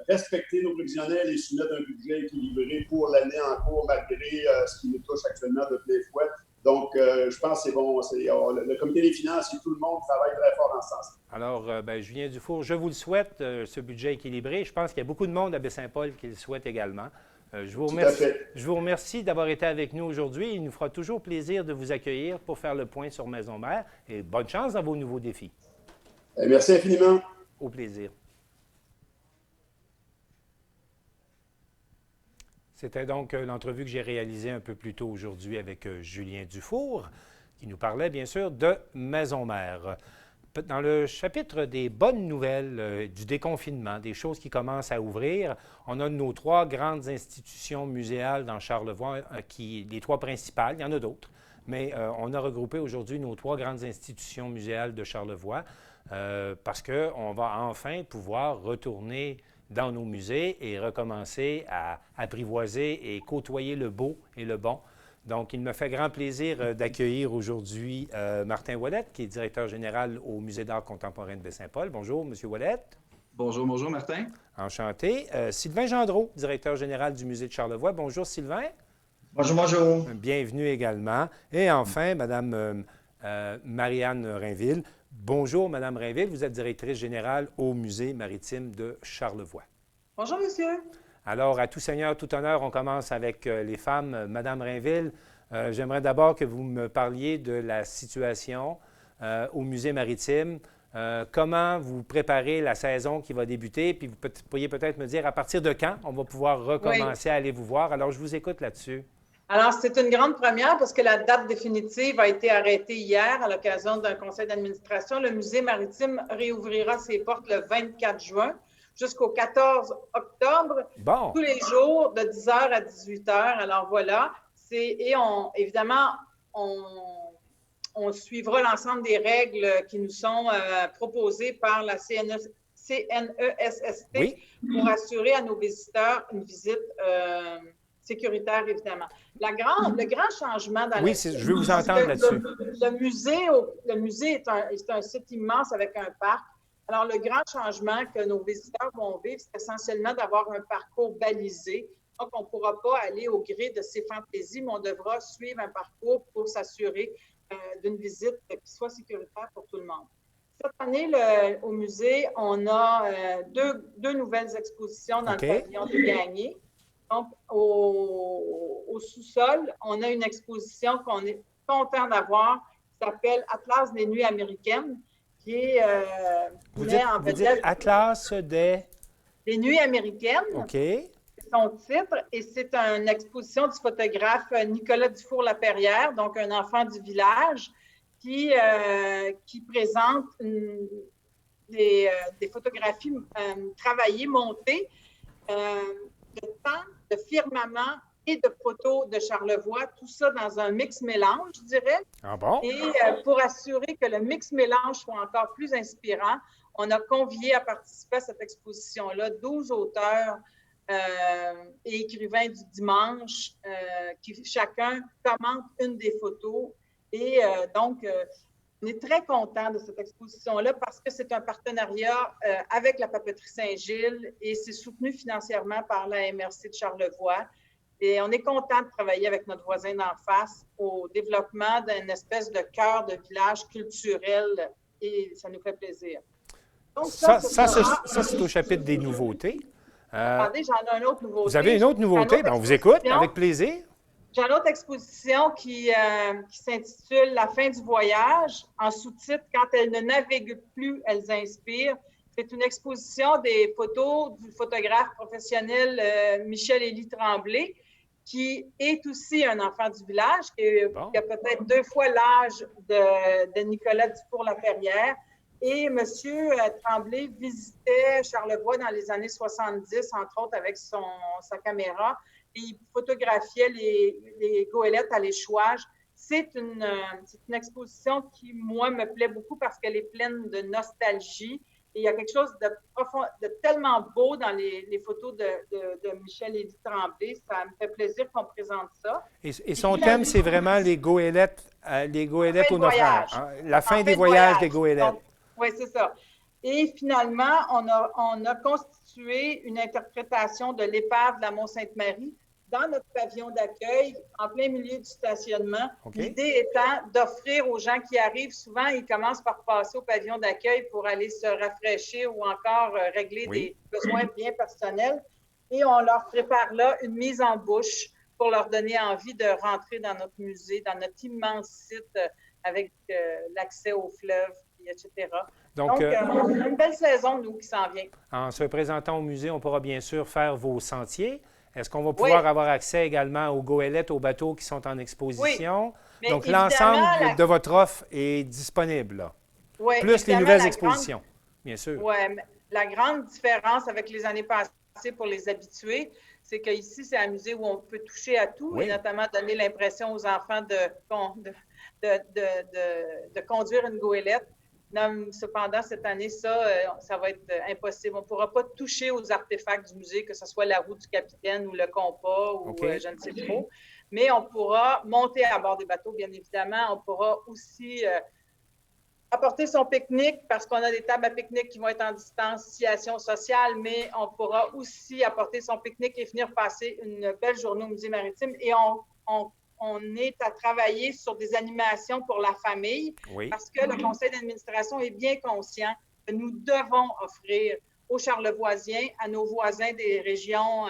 respecter nos prévisionnels et soumettre un budget équilibré pour l'année en cours malgré ce qui nous touche actuellement de plein fouet. Donc, je pense que c'est bon. Le comité des finances et tout le monde travaille très fort dans ce sens. Alors, Julien Dufour, je vous le souhaite, ce budget équilibré. Je pense qu'il y a beaucoup de monde à Baie-Saint-Paul qui le souhaite également. Je vous remercie d'avoir été avec nous aujourd'hui. Il nous fera toujours plaisir de vous accueillir pour faire le point sur Maison-Mère. Et bonne chance dans vos nouveaux défis. Merci infiniment. Au plaisir. C'était donc l'entrevue que j'ai réalisée un peu plus tôt aujourd'hui avec Julien Dufour, qui nous parlait bien sûr de Maison-Mère. Dans le chapitre des bonnes nouvelles, du déconfinement, des choses qui commencent à ouvrir, on a nos 3 grandes institutions muséales dans Charlevoix, les 3 principales, il y en a d'autres, mais on a regroupé aujourd'hui nos 3 grandes institutions muséales de Charlevoix parce qu'on va enfin pouvoir retourner dans nos musées et recommencer à apprivoiser et côtoyer le beau et le bon. Donc, il me fait grand plaisir d'accueillir aujourd'hui Martin Ouellette, qui est directeur général au Musée d'art contemporain de Baie-Saint-Paul. Bonjour, M. Ouellette. Bonjour, bonjour, Martin. Enchanté. Sylvain Gendreau, directeur général du Musée de Charlevoix. Bonjour, Sylvain. Bonjour, bonjour. Bienvenue également. Et enfin, Mme Marianne Rainville. Bonjour, Mme Rainville. Vous êtes directrice générale au Musée maritime de Charlevoix. Bonjour, monsieur. Alors, à tout seigneur, tout honneur, on commence avec les femmes. Madame Rainville, j'aimerais d'abord que vous me parliez de la situation au Musée maritime. Comment vous préparez la saison qui va débuter? Puis vous pourriez peut-être me dire à partir de quand on va pouvoir recommencer à aller vous voir. Alors, je vous écoute là-dessus. Alors, c'est une grande première parce que la date définitive a été arrêtée hier à l'occasion d'un conseil d'administration. Le Musée maritime réouvrira ses portes le 24 juin jusqu'au 14 octobre, tous les jours de 10h à 18h. Alors voilà, évidemment, on suivra l'ensemble des règles qui nous sont proposées par la CNESST pour assurer à nos visiteurs une visite sécuritaire, évidemment. Le grand changement dans je veux vous entendre là-dessus. Le musée est un site immense avec un parc. Alors, le grand changement que nos visiteurs vont vivre, c'est essentiellement d'avoir un parcours balisé. Donc, on ne pourra pas aller au gré de ses fantaisies, mais on devra suivre un parcours pour s'assurer d'une visite qui soit sécuritaire pour tout le monde. Cette année, au musée, on a deux nouvelles expositions dans le pavillon de Gagné. Donc, au sous-sol, on a une exposition qu'on est content d'avoir qui s'appelle « Atlas des nuits américaines », qui est vous dites Atlas des nuits américaines. OK. C'est son titre, et c'est une exposition du photographe Nicolas Dufour-Laperrière, donc un enfant du village, qui présente des photographies travaillées, montées, de temps, de firmament et de photos de Charlevoix, tout ça dans un mix mélange, je dirais. Ah bon? Et pour assurer que le mix mélange soit encore plus inspirant, on a convié à participer à cette exposition-là 12 auteurs et écrivains du dimanche qui chacun commente une des photos. Et donc, on est très contents de cette exposition-là parce que c'est un partenariat avec la Papeterie Saint-Gilles et c'est soutenu financièrement par la MRC de Charlevoix. Et on est content de travailler avec notre voisin d'en face au développement d'une espèce de cœur de village culturel et ça nous fait plaisir. Donc, ça c'est au chapitre des nouveautés. Attendez, j'en ai une autre nouveauté. Vous avez une autre nouveauté? On vous écoute avec plaisir. J'ai une autre exposition qui s'intitule « La fin du voyage », en sous-titre « Quand elles ne naviguent plus, elles inspirent ». C'est une exposition des photos du photographe professionnel Michel-Élie Tremblay, qui est aussi un enfant du village, qui a peut-être 2 fois l'âge de Nicolas Dufour-Laperrière. Et M. Tremblay visitait Charlevoix dans les années 70, entre autres avec sa caméra, et il photographiait les goélettes à l'échouage. C'est une exposition qui, moi, me plaît beaucoup parce qu'elle est pleine de nostalgie. Et il y a quelque chose de profond, de tellement beau dans les photos de Michel Lévy Tremblay. Ça me fait plaisir qu'on présente ça. Et son thème, c'est vraiment les goélettes au naufrage. Hein? La fin des voyages des goélettes. Oui, c'est ça. Et finalement, on a constitué une interprétation de l'épave de la Mont-Sainte-Marie dans notre pavillon d'accueil, en plein milieu du stationnement. Okay. L'idée étant d'offrir aux gens qui arrivent, souvent, ils commencent par passer au pavillon d'accueil pour aller se rafraîchir ou encore régler des besoins bien personnels. Et on leur prépare là une mise en bouche pour leur donner envie de rentrer dans notre musée, dans notre immense site avec l'accès au fleuve, etc. Donc on a une belle saison, nous, qui s'en vient. En se présentant au musée, on pourra bien sûr faire vos sentiers. Est-ce qu'on va pouvoir avoir accès également aux goélettes, aux bateaux qui sont en exposition? Oui. Donc, l'ensemble de votre offre est disponible, là. Oui, plus les nouvelles expositions, bien sûr. Oui, la grande différence avec les années passées pour les habitués, c'est qu'ici, c'est un musée où on peut toucher à tout et notamment donner l'impression aux enfants de conduire une goélette. Non, cependant, cette année, ça va être impossible. On ne pourra pas toucher aux artefacts du musée, que ce soit la roue du capitaine ou le compas ou je ne sais trop. Mais on pourra monter à bord des bateaux, bien évidemment. On pourra aussi apporter son pique-nique parce qu'on a des tables à pique-nique qui vont être en distanciation sociale, mais on pourra aussi apporter son pique-nique et venir passer une belle journée au musée maritime. Et on est à travailler sur des animations pour la famille parce que le conseil d'administration est bien conscient que nous devons offrir aux Charlevoisiens, à nos voisins des régions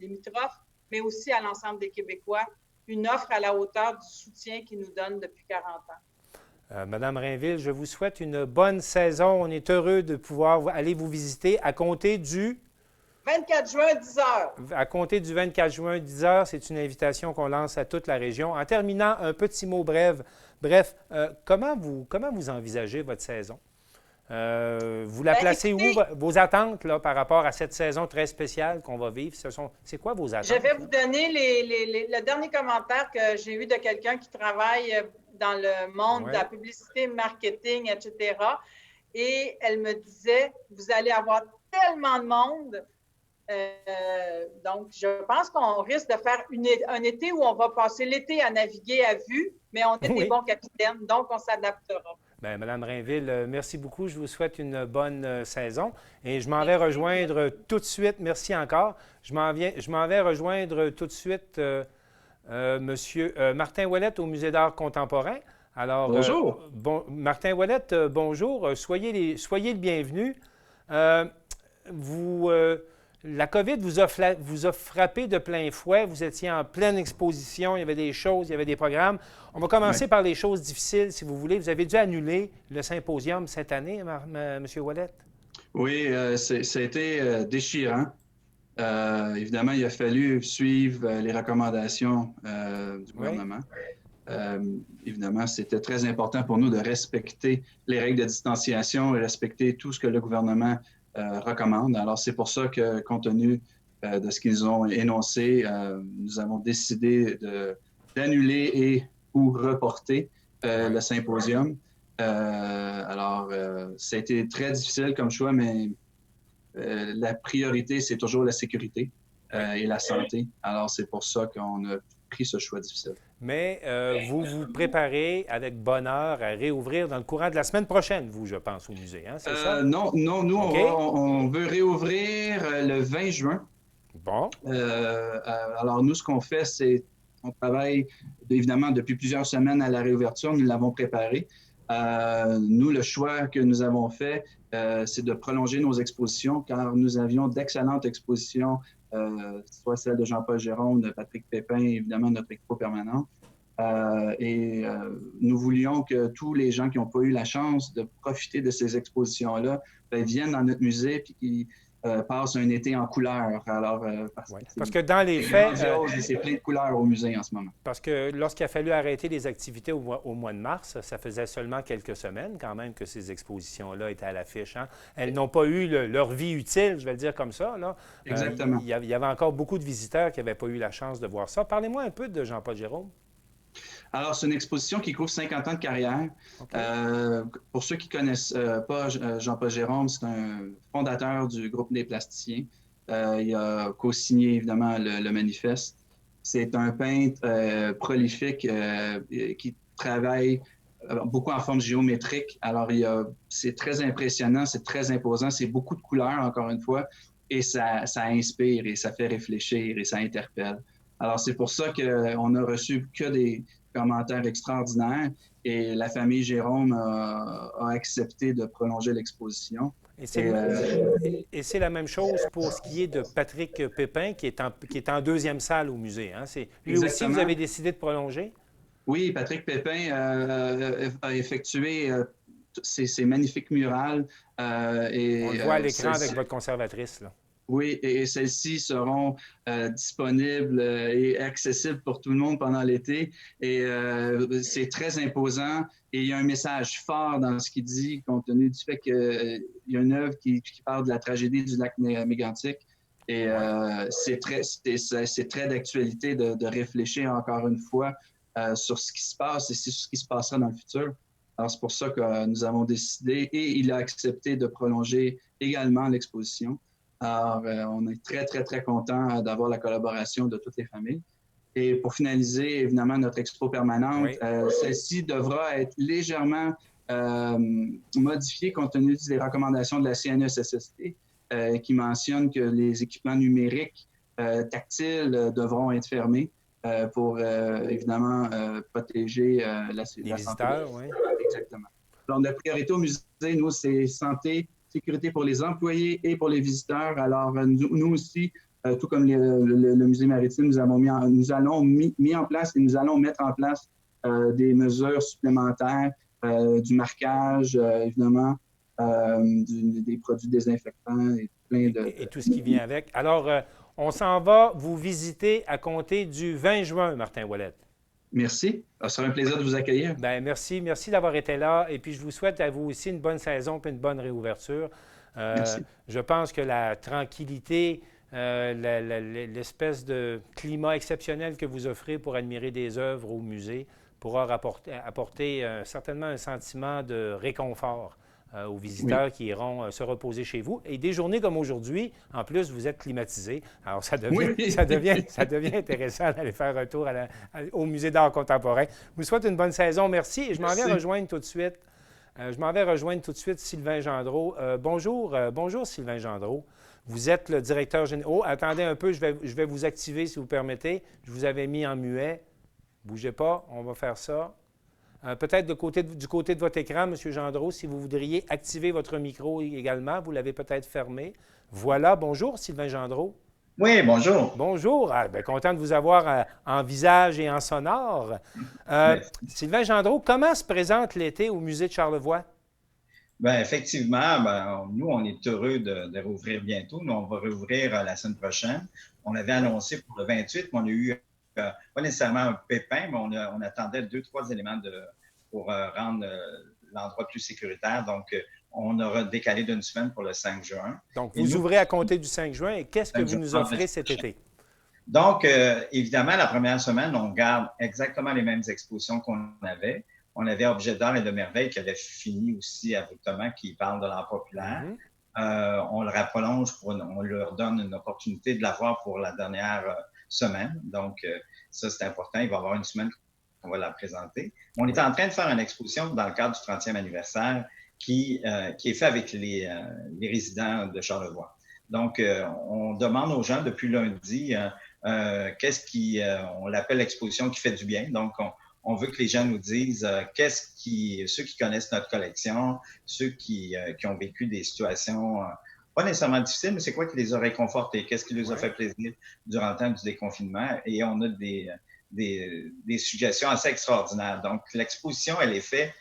limitrophes, mais aussi à l'ensemble des Québécois, une offre à la hauteur du soutien qu'ils nous donnent depuis 40 ans. Madame Rainville, je vous souhaite une bonne saison. On est heureux de pouvoir aller vous visiter à compter du 24 juin, 10 h. À compter du 24 juin, 10 h, c'est une invitation qu'on lance à toute la région. En terminant, un petit mot bref. Comment vous envisagez votre saison? Vous la placez où, vos attentes là, par rapport à cette saison très spéciale qu'on va vivre? C'est quoi vos attentes? Je vais vous donner le dernier commentaire que j'ai eu de quelqu'un qui travaille dans le monde de la publicité, marketing, etc. Et elle me disait, vous allez avoir tellement de monde. Donc, je pense qu'on risque de faire un été où on va passer l'été à naviguer à vue, mais on est des bons capitaines, donc on s'adaptera. Bien, Mme Rainville, merci beaucoup. Je vous souhaite une bonne saison. Et je m'en vais rejoindre tout de suite, merci encore, je m'en vais rejoindre tout de suite M. Martin Ouellette au Musée d'art contemporain. Alors, bonjour. Martin Ouellette, bonjour. Soyez le bienvenu. La COVID vous a frappé de plein fouet. Vous étiez en pleine exposition. Il y avait des choses, il y avait des programmes. On va commencer par les choses difficiles, si vous voulez. Vous avez dû annuler le symposium cette année, M. Ouellette? Oui, ça a été déchirant. Évidemment, il a fallu suivre les recommandations du gouvernement. Évidemment, c'était très important pour nous de respecter les règles de distanciation et respecter tout ce que le gouvernement recommande. Alors, c'est pour ça que, compte tenu de ce qu'ils ont énoncé, nous avons décidé d'annuler et ou reporter le symposium. Alors, ça a été très difficile comme choix, mais la priorité, c'est toujours la sécurité et la santé. Alors, c'est pour ça qu'on a pris ce choix difficile. Mais vous vous préparez avec bonheur à réouvrir dans le courant de la semaine prochaine, vous, je pense, au musée, hein? C'est ça? Non, nous, on veut réouvrir le 20 juin. Bon. Alors, nous, ce qu'on fait, c'est on travaille évidemment depuis plusieurs semaines à la réouverture. Nous l'avons préparé. Nous, le choix que nous avons fait, c'est de prolonger nos expositions, car nous avions d'excellentes expositions, soit celle de Jean-Paul Gérôme, de Patrick Pépin, évidemment notre expo permanente. Nous voulions que tous les gens qui n'ont pas eu la chance de profiter de ces expositions-là viennent dans notre musée et qu'ils passe un été en couleur. Alors, parce que dans les faits... c'est plein de couleurs au musée en ce moment. Parce que lorsqu'il a fallu arrêter les activités au mois de mars, ça faisait seulement quelques semaines quand même que ces expositions-là étaient à l'affiche. Hein? Elles n'ont pas eu leur vie utile, je vais le dire comme ça. Là. Exactement. Il y avait encore beaucoup de visiteurs qui n'avaient pas eu la chance de voir ça. Parlez-moi un peu de Jean-Paul Gérôme. Alors, c'est une exposition qui couvre 50 ans de carrière. Okay. Pour ceux qui ne connaissent pas Jean-Paul Gérôme, c'est un fondateur du groupe des plasticiens. Il a co-signé, évidemment, le manifeste. C'est un peintre prolifique qui travaille beaucoup en forme géométrique. Alors, c'est très impressionnant, c'est très imposant, c'est beaucoup de couleurs, encore une fois, et ça inspire, et ça fait réfléchir, et ça interpelle. Alors, c'est pour ça qu'on a reçu que des commentaires extraordinaires et la famille Jérôme a accepté de prolonger l'exposition. Et c'est la même chose pour ce qui est de Patrick Pépin, qui est en deuxième salle au musée. Hein? Lui aussi, vous avez décidé de prolonger? Oui, Patrick Pépin a effectué ces magnifiques murales. On le voit à l'écran avec votre conservatrice, là. Oui, et celles-ci seront disponibles et accessibles pour tout le monde pendant l'été. Et c'est très imposant et il y a un message fort dans ce qu'il dit, compte tenu du fait qu'il y a une œuvre qui parle de la tragédie du lac Mégantic. Et c'est très d'actualité de réfléchir encore une fois sur ce qui se passe et sur ce qui se passera dans le futur. Alors, c'est pour ça que nous avons décidé et il a accepté de prolonger également l'exposition. Alors, on est très, très, très content d'avoir la collaboration de toutes les familles. Et pour finaliser, évidemment, notre expo permanente, celle-ci devra être légèrement modifiée compte tenu des recommandations de la CNESST qui mentionnent que les équipements numériques tactiles devront être fermés pour, évidemment, protéger la santé. Oui. Exactement. Alors, notre priorité au musée, nous, c'est santé, sécurité pour les employés et pour les visiteurs. Alors, nous aussi, tout comme le musée maritime, nous allons mis en place et nous allons mettre en place des mesures supplémentaires, du marquage, évidemment, des produits désinfectants et plein de... Et tout ce qui vient avec. Alors, on s'en va vous visiter à compter du 20 juin, Martin Ouellette. Merci. Ça sera un plaisir de vous accueillir. Bien, merci d'avoir été là. Et puis, je vous souhaite à vous aussi une bonne saison et une bonne réouverture. Merci. Je pense que la tranquillité, l'espèce de climat exceptionnel que vous offrez pour admirer des œuvres au musée pourra apporter certainement un sentiment de réconfort aux visiteurs qui iront se reposer chez vous. Et des journées comme aujourd'hui, en plus, vous êtes climatisé. Alors, ça devient intéressant d'aller faire un tour au Musée d'art contemporain. Je vous souhaite une bonne saison. Merci. Et je m'en vais rejoindre tout de suite. Sylvain Gendreau. Bonjour, Sylvain Gendreau. Vous êtes le directeur général. Oh, attendez un peu, je vais vous activer, si vous permettez. Je vous avais mis en muet. Bougez pas, on va faire ça. Peut-être du côté de votre écran, M. Gendreau, si vous voudriez activer votre micro également. Vous l'avez peut-être fermé. Voilà. Bonjour, Sylvain Gendreau. Oui, bonjour. Bonjour. Content de vous avoir en visage et en sonore. Sylvain Gendreau, comment se présente l'été au Musée de Charlevoix? Bien, effectivement, nous, on est heureux de rouvrir bientôt. Nous, on va rouvrir la semaine prochaine. On l'avait annoncé pour le 28, mais on a eu pas nécessairement un pépin, mais on attendait 2-3 éléments pour rendre l'endroit plus sécuritaire. Donc, on aura décalé d'une semaine pour le 5 juin. Donc, vous ouvrez à compter du 5 juin. Et qu'est-ce que vous nous offrez cet été? Donc, évidemment, la première semaine, on garde exactement les mêmes expositions qu'on avait. On avait Objet d'art et de merveille qui avait fini aussi abruptement, qui parle de l'art populaire. On le prolonge, on leur donne une opportunité de l'avoir pour la dernière semaine. Donc, ça, c'est important. Il va y avoir une semaine qu'on va la présenter. On est en train de faire une exposition dans le cadre du 30e anniversaire qui est fait avec les résidents de Charlevoix. Donc, on demande aux gens depuis lundi on l'appelle l'exposition qui fait du bien. Donc, on veut que les gens nous disent ceux qui connaissent notre collection, ceux qui ont vécu des situations pas nécessairement difficiles, mais c'est quoi qui les a réconfortés? Qu'est-ce qui les a fait plaisir durant le temps du déconfinement? Et on a des suggestions assez extraordinaires. Donc, l'exposition, elle est faite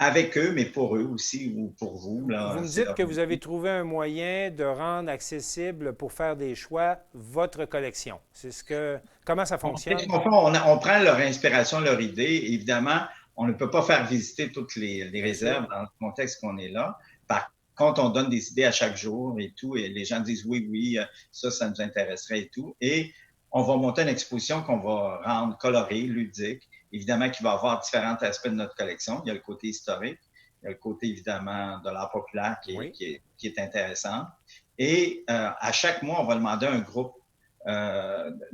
avec eux, mais pour eux aussi ou pour vous. Là, vous me dites que vous avez trouvé un moyen de rendre accessible pour faire des choix votre collection. Comment ça fonctionne? On prend leur inspiration, leur idée. Évidemment, on ne peut pas faire visiter toutes les réserves dans le contexte qu'on est là. Par contre, on donne des idées à chaque jour et tout, et les gens disent oui, ça nous intéresserait et tout. Et on va monter une exposition qu'on va rendre colorée, ludique, évidemment qui va avoir différents aspects de notre collection. Il y a le côté historique, il y a le côté évidemment de l'art populaire qui est intéressant. Et à chaque mois, on va demander à un groupe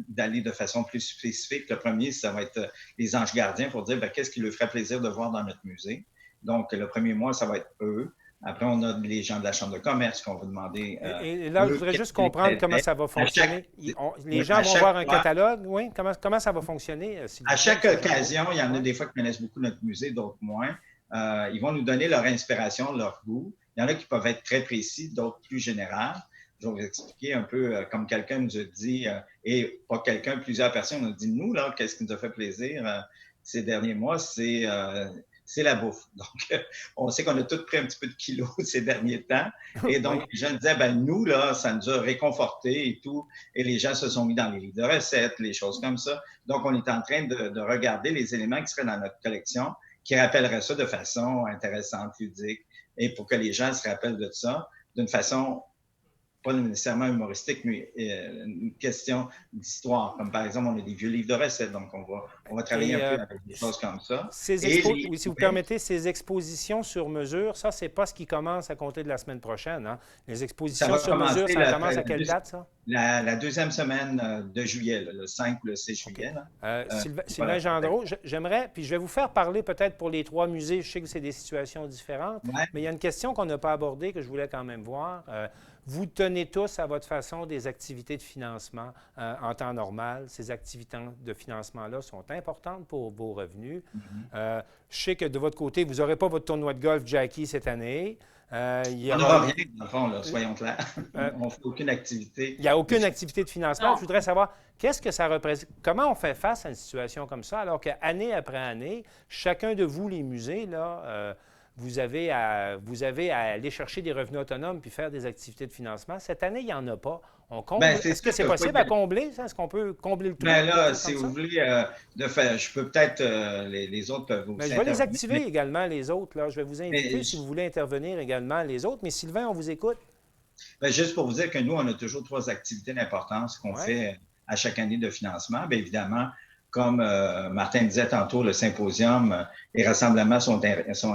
d'aller de façon plus spécifique. Le premier, ça va être les anges gardiens pour dire qu'est-ce qui leur ferait plaisir de voir dans notre musée. Donc, le premier mois, ça va être eux. Après, on a les gens de la Chambre de commerce qu'on va demander. Et là, je voudrais juste comprendre comment ça va fonctionner. Les gens vont voir un catalogue, oui? Comment ça va fonctionner? À chaque occasion, il y en a des fois qui connaissent beaucoup notre musée, d'autres moins. Ils vont nous donner leur inspiration, leur goût. Il y en a qui peuvent être très précis, d'autres plus générales. Je vais vous expliquer un peu, comme quelqu'un nous a dit, et pas quelqu'un, plusieurs personnes nous ont dit, nous, là, qu'est-ce qui nous a fait plaisir ces derniers mois, c'est la bouffe. Donc, on sait qu'on a tous pris un petit peu de kilos ces derniers temps. Et donc, les gens disaient, nous, là, ça nous a réconfortés et tout. Et les gens se sont mis dans les livres de recettes, les choses comme ça. Donc, on est en train de regarder les éléments qui seraient dans notre collection, qui rappelleraient ça de façon intéressante, ludique, et pour que les gens se rappellent de ça d'une façon pas nécessairement humoristique, mais une question d'histoire. Comme par exemple, on a des vieux livres de recettes, donc on va travailler un peu avec des choses comme ça. Oui, si vous permettez, ces expositions sur mesure, ça, c'est pas ce qui commence à compter de la semaine prochaine. Hein? Les expositions sur mesure, ça commence à quelle date, ça? La deuxième semaine de juillet, le 5 ou le 6 juillet. Sylvain Gendreau, j'aimerais, puis je vais vous faire parler peut-être pour les 3 musées, je sais que c'est des situations différentes, mais il y a une question qu'on n'a pas abordée que je voulais quand même voir. Vous tenez tous à votre façon des activités de financement en temps normal. Ces activités de financement-là sont importantes pour vos revenus. Je sais que de votre côté, vous n'aurez pas votre tournoi de golf Jackie cette année. On n'aura rien, dans le fond, là, soyons clairs. On ne fait aucune activité. Il n'y a aucune activité de financement. Je voudrais savoir, qu'est-ce que ça représente? Comment on fait face à une situation comme ça, alors qu'année après année, chacun de vous, les musées, là, vous avez à aller chercher des revenus autonomes puis faire des activités de financement. Cette année, il n'y en a pas. Est-ce que c'est possible à combler, ça? Est-ce qu'on peut combler le tout? Là, si vous voulez, je peux peut-être, les autres peuvent vous je vais les activer également, les autres. Là. Je vais vous inviter si vous voulez intervenir également, les autres. Mais Sylvain, on vous écoute. Juste pour vous dire que nous, on a toujours 3 activités d'importance qu'on fait à chaque année de financement. Bien évidemment, comme Martin disait tantôt, le symposium, les rassemblements sont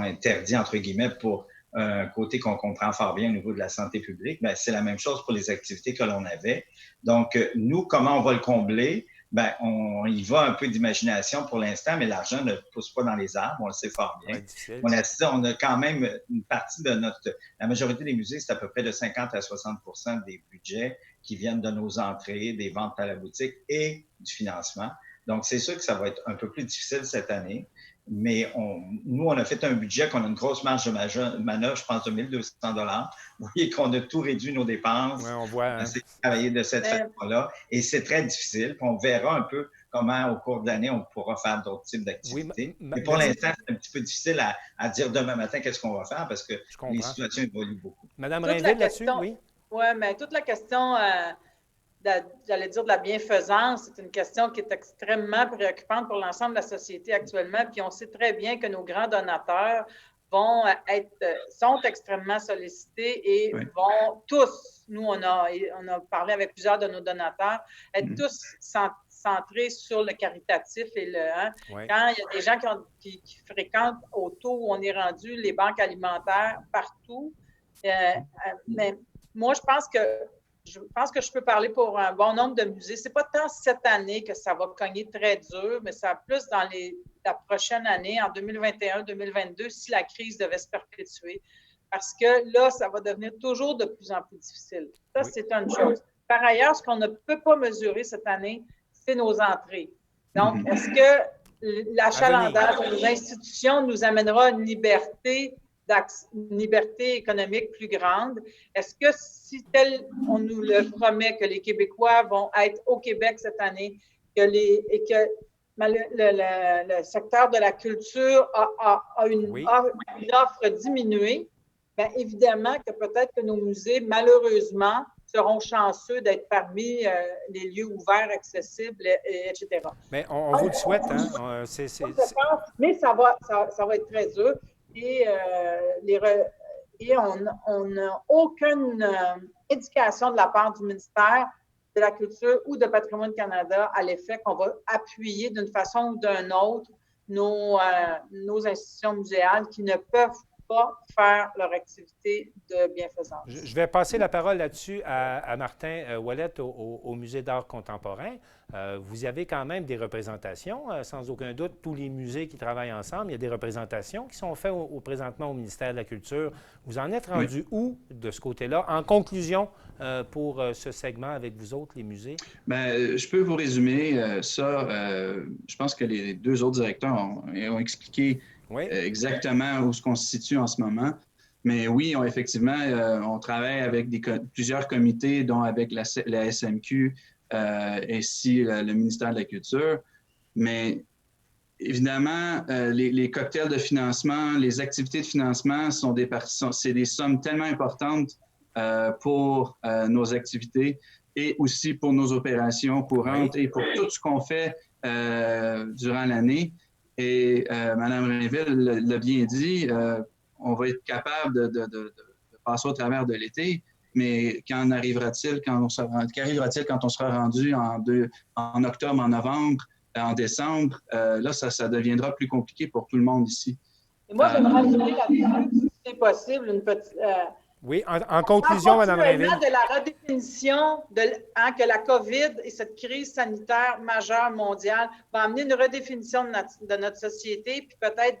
interdits, entre guillemets, pour un côté qu'on comprend fort bien au niveau de la santé publique. Bien, c'est la même chose pour les activités que l'on avait. Donc, nous, comment on va le combler? Bien, on y va un peu d'imagination pour l'instant, mais l'argent ne pousse pas dans les arbres, on le sait fort bien. On a quand même une partie de la majorité des musées, c'est à peu près de 50 à 60 des budgets qui viennent de nos entrées, des ventes à la boutique et du financement. Donc, c'est sûr que ça va être un peu plus difficile cette année, mais nous, on a fait un budget qu'on a une grosse marge de manœuvre, je pense, de 1 200 $. Vous voyez qu'on a tout réduit nos dépenses. Oui, on voit. On s'est travaillé de cette façon-là, et c'est très difficile. Puis on verra un peu comment, au cours de l'année, on pourra faire d'autres types d'activités. Mais pour l'instant, c'est un petit peu difficile à dire demain matin qu'est-ce qu'on va faire parce que les situations évoluent beaucoup. Madame Rainville, là-dessus, oui? Oui, mais toute la question... j'allais dire de la bienfaisance, c'est une question qui est extrêmement préoccupante pour l'ensemble de la société actuellement. Puis on sait très bien que nos grands donateurs sont extrêmement sollicités et vont tous, nous on a parlé avec plusieurs de nos donateurs, être tous centrés sur le caritatif et quand il y a des gens qui fréquentent au taux où on est rendu, les banques alimentaires partout. Mais moi, je pense que je peux parler pour un bon nombre de musées. Ce n'est pas tant cette année que ça va cogner très dur, mais ça va plus dans la prochaine année, en 2021-2022, si la crise devait se perpétuer. Parce que là, ça va devenir toujours de plus en plus difficile. Ça, c'est une chose. Par ailleurs, ce qu'on ne peut pas mesurer cette année, c'est nos entrées. Donc, est-ce que l'achalandage de nos institutions nous amènera une liberté économique plus grande? Est-ce que si on nous le promet que les Québécois vont être au Québec cette année et que le secteur de la culture a une offre diminuée, bien évidemment que peut-être que nos musées, malheureusement, seront chanceux d'être parmi les lieux ouverts, accessibles, etc. Mais on vous le souhaite, hein? Mais ça va être très dur. Et on n'a aucune éducation de la part du ministère de la Culture ou de Patrimoine Canada à l'effet qu'on va appuyer d'une façon ou d'une autre nos institutions muséales qui ne peuvent pas faire leur activité de bienfaisance. Je vais passer la parole là-dessus à Martin Ouellette au Musée d'art contemporain. Vous avez quand même des représentations, sans aucun doute, tous les musées qui travaillent ensemble, il y a des représentations qui sont faites présentement au ministère de la Culture. Vous en êtes rendu où de ce côté-là? En conclusion, pour ce segment avec vous autres, les musées? Bien, je peux vous résumer ça. Je pense que les deux autres directeurs ont expliqué exactement où on se situe en ce moment. Mais oui, effectivement, on travaille avec plusieurs comités, dont avec la SMQ, ainsi le ministère de la Culture. Mais évidemment, les cocktails de financement, les activités de financement c'est des sommes tellement importantes pour nos activités et aussi pour nos opérations courantes et pour tout ce qu'on fait durant l'année. Et Mme Rainville l'a bien dit, on va être capable de passer au travers de l'été, mais qu'arrivera-t-il quand on sera rendu en octobre, en novembre, en décembre? Là, ça deviendra plus compliqué pour tout le monde ici. Et moi, j'aimerais ajouter là-dessus, si c'est possible, une petite... Oui, en conclusion, Mme Rainville. De la redéfinition que la COVID et cette crise sanitaire majeure mondiale va amener une redéfinition de notre société, puis peut-être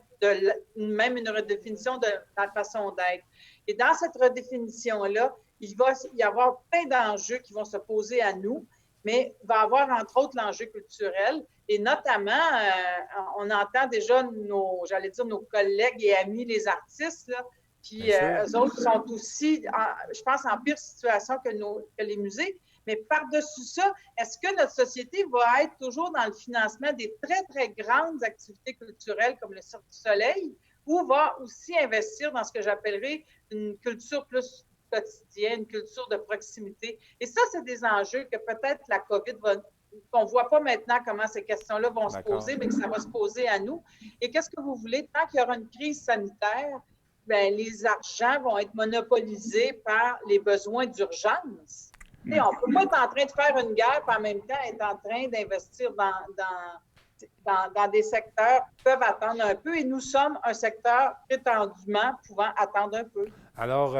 même une redéfinition de la façon d'être. Et dans cette redéfinition-là, il va y avoir plein d'enjeux qui vont se poser à nous, mais il va y avoir entre autres l'enjeu culturel. Et notamment, on entend déjà nos collègues et amis, les artistes, là, puis eux autres sont aussi, je pense, en pire situation que les musées. Mais par-dessus ça, est-ce que notre société va être toujours dans le financement des très, très grandes activités culturelles comme le Cirque du Soleil ou va aussi investir dans ce que j'appellerais une culture plus quotidienne, une culture de proximité? Et ça, c'est des enjeux que peut-être la COVID qu'on ne voit pas maintenant comment ces questions-là vont se poser, mais que ça va se poser à nous. Et qu'est-ce que vous voulez? Tant qu'il y aura une crise sanitaire, bien, les argents vont être monopolisés par les besoins d'urgence. On ne peut pas être en train de faire une guerre et en même temps être en train d'investir dans des secteurs qui peuvent attendre un peu. Et nous sommes un secteur prétendument pouvant attendre un peu. Alors,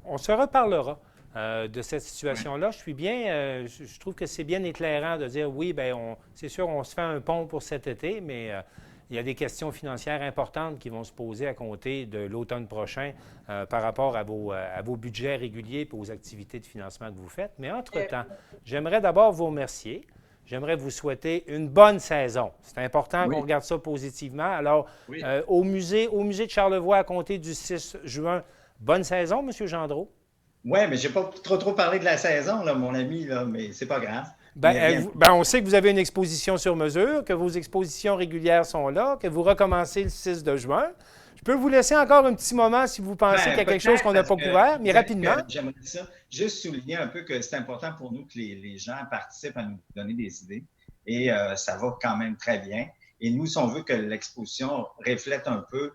on se reparlera de cette situation-là. Je trouve que c'est bien éclairant de dire oui, bien, c'est sûr, on se fait un pont pour cet été, mais il y a des questions financières importantes qui vont se poser à compter de l'automne prochain par rapport à vos budgets réguliers et aux activités de financement que vous faites. Mais entre-temps, j'aimerais d'abord vous remercier. J'aimerais vous souhaiter une bonne saison. C'est important qu'on regarde ça positivement. Alors, au musée de Charlevoix, à compter du 6 juin, bonne saison, M. Gendreau. Oui, mais je n'ai pas trop parlé de la saison, là, mon ami, là, mais c'est pas grave. On sait que vous avez une exposition sur mesure, que vos expositions régulières sont là, que vous recommencez le 6 de juin. Je peux vous laisser encore un petit moment si vous pensez qu'il y a quelque chose qu'on n'a pas couvert, mais rapidement. J'aimerais ça juste souligner un peu que c'est important pour nous que les gens participent à nous donner des idées et ça va quand même très bien. Et nous, si on veut que l'exposition reflète un peu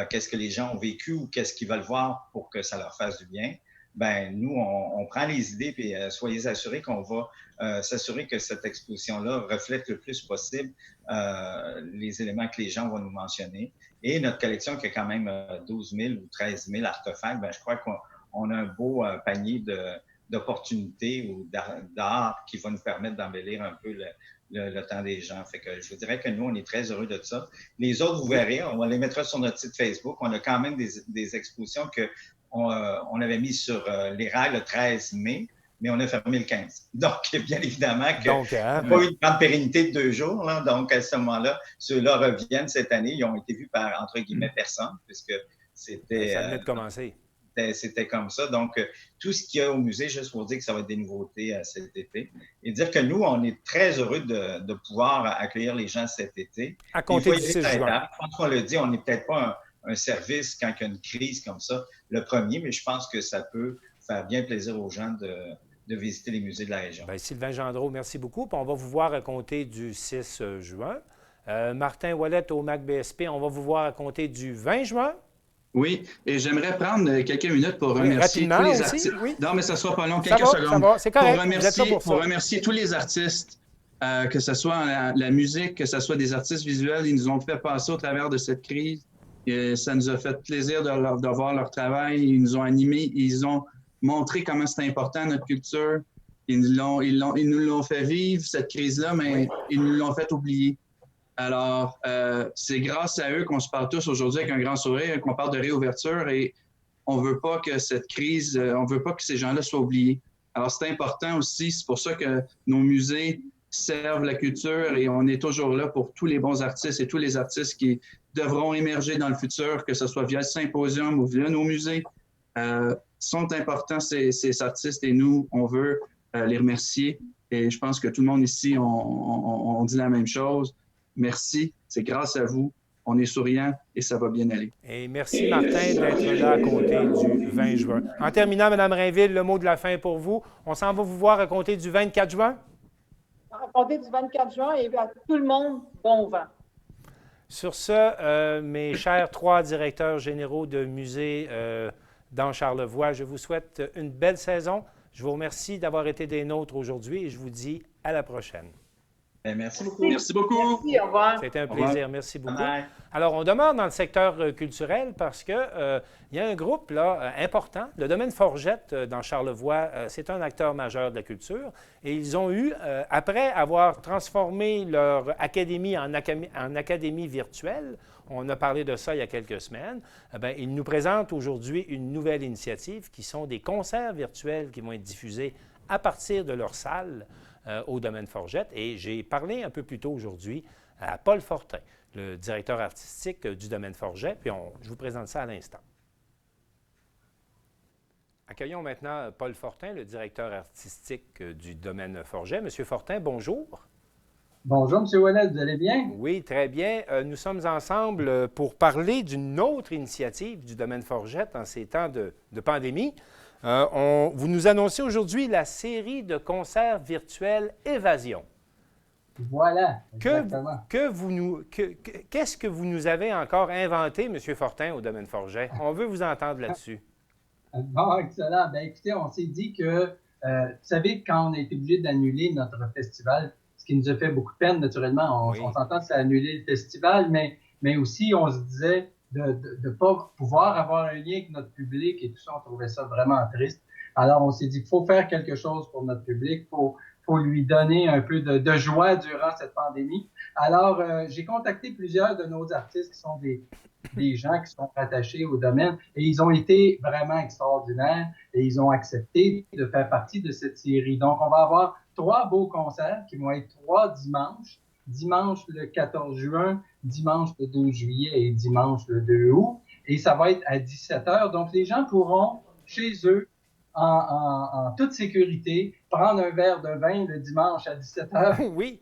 qu'est-ce que les gens ont vécu ou qu'est-ce qu'ils veulent voir pour que ça leur fasse du bien, ben nous, on prend les idées et soyez assurés qu'on va s'assurer que cette exposition-là reflète le plus possible les éléments que les gens vont nous mentionner. Et notre collection qui a quand même 12 000 ou 13 000 artefacts, ben je crois qu'on a un beau panier d'opportunités ou d'art qui va nous permettre d'embellir un peu le temps des gens. Fait que je vous dirais que nous, on est très heureux de ça. Les autres, vous verrez, on les mettra sur notre site Facebook. On a quand même des expositions qu'on avait mis sur les rails le 13 mai, mais on a fermé le 15. Donc, bien évidemment qu'il n'y a pas eu une grande pérennité de 2 jours. Là. Donc, à ce moment-là, ceux-là reviennent cette année. Ils ont été vus par, entre guillemets, personne, puisque c'était... Ça venait de commencer. c'était comme ça. Donc, tout ce qu'il y a au musée, juste pour dire que ça va être des nouveautés cet été. Et dire que nous, on est très heureux de pouvoir accueillir les gens cet été. À compter du 6 juin. Je pense qu'on le dit, on n'est peut-être pas un service quand il y a une crise comme ça, le premier, mais je pense que ça peut faire bien plaisir aux gens de visiter les musées de la région. Bien, Sylvain Gendreau, merci beaucoup. Puis on va vous voir à compter du 6 juin. Martin Ouellette au MAC-BSP, on va vous voir à compter du 20 juin. Oui, et j'aimerais prendre quelques minutes pour remercier tous les artistes. Oui. Non, mais ça ne sera pas long, quelques secondes. Ça va, c'est correct. Pour remercier tous les artistes, que ce soit la musique, que ce soit des artistes visuels, ils nous ont fait passer au travers de cette crise. Et ça nous a fait plaisir de voir leur travail. Ils nous ont animés, ils ont montré comment c'est important notre culture. Ils nous l'ont fait vivre, cette crise-là, mais ils nous l'ont fait oublier. Alors, c'est grâce à eux qu'on se parle tous aujourd'hui avec un grand sourire, qu'on parle de réouverture et on veut pas que cette crise, on veut pas que ces gens-là soient oubliés. Alors, c'est important aussi, c'est pour ça que nos musées servent la culture et on est toujours là pour tous les bons artistes et tous les artistes qui devront émerger dans le futur, que ce soit via le symposium ou via nos musées. Sont importants ces artistes et nous, on veut les remercier. Et je pense que tout le monde ici, on dit la même chose. Merci, c'est grâce à vous. On est souriant et ça va bien aller. Et merci, Martin, d'être là à compter du 20 juin. En terminant, Mme Rainville, le mot de la fin pour vous. On s'en va vous voir à compter du 24 juin? À compter du 24 juin et à tout le monde, bon vent. Sur ce, mes chers 3 directeurs généraux de musées dans Charlevoix, je vous souhaite une belle saison. Je vous remercie d'avoir été des nôtres aujourd'hui et je vous dis à la prochaine. Merci beaucoup. Merci beaucoup. Merci, au revoir. C'était un plaisir. Merci beaucoup. Bye. Alors, on demeure dans le secteur culturel parce qu'il y a un groupe là, important, le domaine Forgette dans Charlevoix. C'est un acteur majeur de la culture. Et ils ont eu, après avoir transformé leur académie en académie virtuelle, on a parlé de ça il y a quelques semaines, ils nous présentent aujourd'hui une nouvelle initiative qui sont des concerts virtuels qui vont être diffusés à partir de leur salle au domaine Forgette. Et j'ai parlé un peu plus tôt aujourd'hui à Paul Fortin, le directeur artistique du domaine Forgette, puis je vous présente ça à l'instant. Accueillons maintenant Paul Fortin, le directeur artistique du domaine Forgette. Monsieur Fortin, bonjour. Bonjour, M. Ouellette, vous allez bien? Oui, très bien. Nous sommes ensemble pour parler d'une autre initiative du domaine Forgette en ces temps de pandémie. Vous nous annoncez aujourd'hui la série de concerts virtuels Évasion. Voilà, exactement. Qu'est-ce que vous nous avez encore inventé, M. Fortin, au domaine Forget? On veut vous entendre là-dessus. Bon, excellent. Bien, écoutez, on s'est dit que, vous savez, quand on a été obligé d'annuler notre festival, ce qui nous a fait beaucoup de peine, naturellement, on s'entend que ça a annulé le festival, mais aussi, on se disait de ne pas pouvoir avoir un lien avec notre public et tout ça, on trouvait ça vraiment triste. Alors, on s'est dit qu'il faut faire quelque chose pour notre public, faut lui donner un peu de joie durant cette pandémie. Alors, j'ai contacté plusieurs de nos artistes qui sont des gens qui sont attachés au domaine et ils ont été vraiment extraordinaires et ils ont accepté de faire partie de cette série. Donc, on va avoir 3 beaux concerts qui vont être 3 dimanches. Dimanche le 14 juin, dimanche le 12 juillet et dimanche le 2 août. Et ça va être à 17h. Donc, les gens pourront, chez eux, en toute sécurité, prendre un verre de vin le dimanche à 17h oui.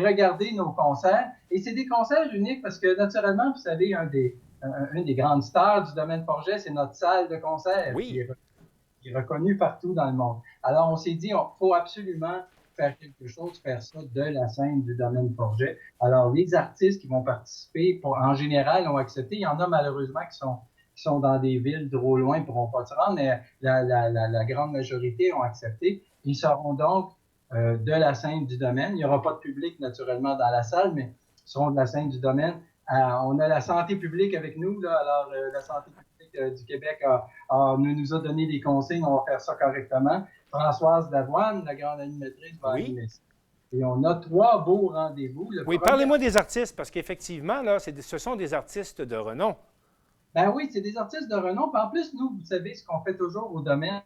regarder nos concerts. Et c'est des concerts uniques parce que, naturellement, vous savez, une des grandes stars du domaine Forget, c'est notre salle de concert qui est reconnue partout dans le monde. Alors, on s'est dit, il faut absolument faire quelque chose, faire ça de la scène du domaine Forget. Alors, les artistes qui vont participer, en général, ont accepté. Il y en a malheureusement qui sont dans des villes trop loin, ne pourront pas se rendre, mais la grande majorité ont accepté. Ils seront donc de la scène du domaine. Il n'y aura pas de public, naturellement, dans la salle, mais ils seront de la scène du domaine. On a la santé publique avec nous, là. Alors, la santé publique du Québec nous a donné des consignes, on va faire ça correctement. Françoise Lavoine, la grande animatrice, va animer ça. Et on a 3 beaux rendez-vous. Parlez-moi des artistes, parce qu'effectivement, là, ce sont des artistes de renom. Ben oui, c'est des artistes de renom. Puis en plus, nous, vous savez, ce qu'on fait toujours au domaine,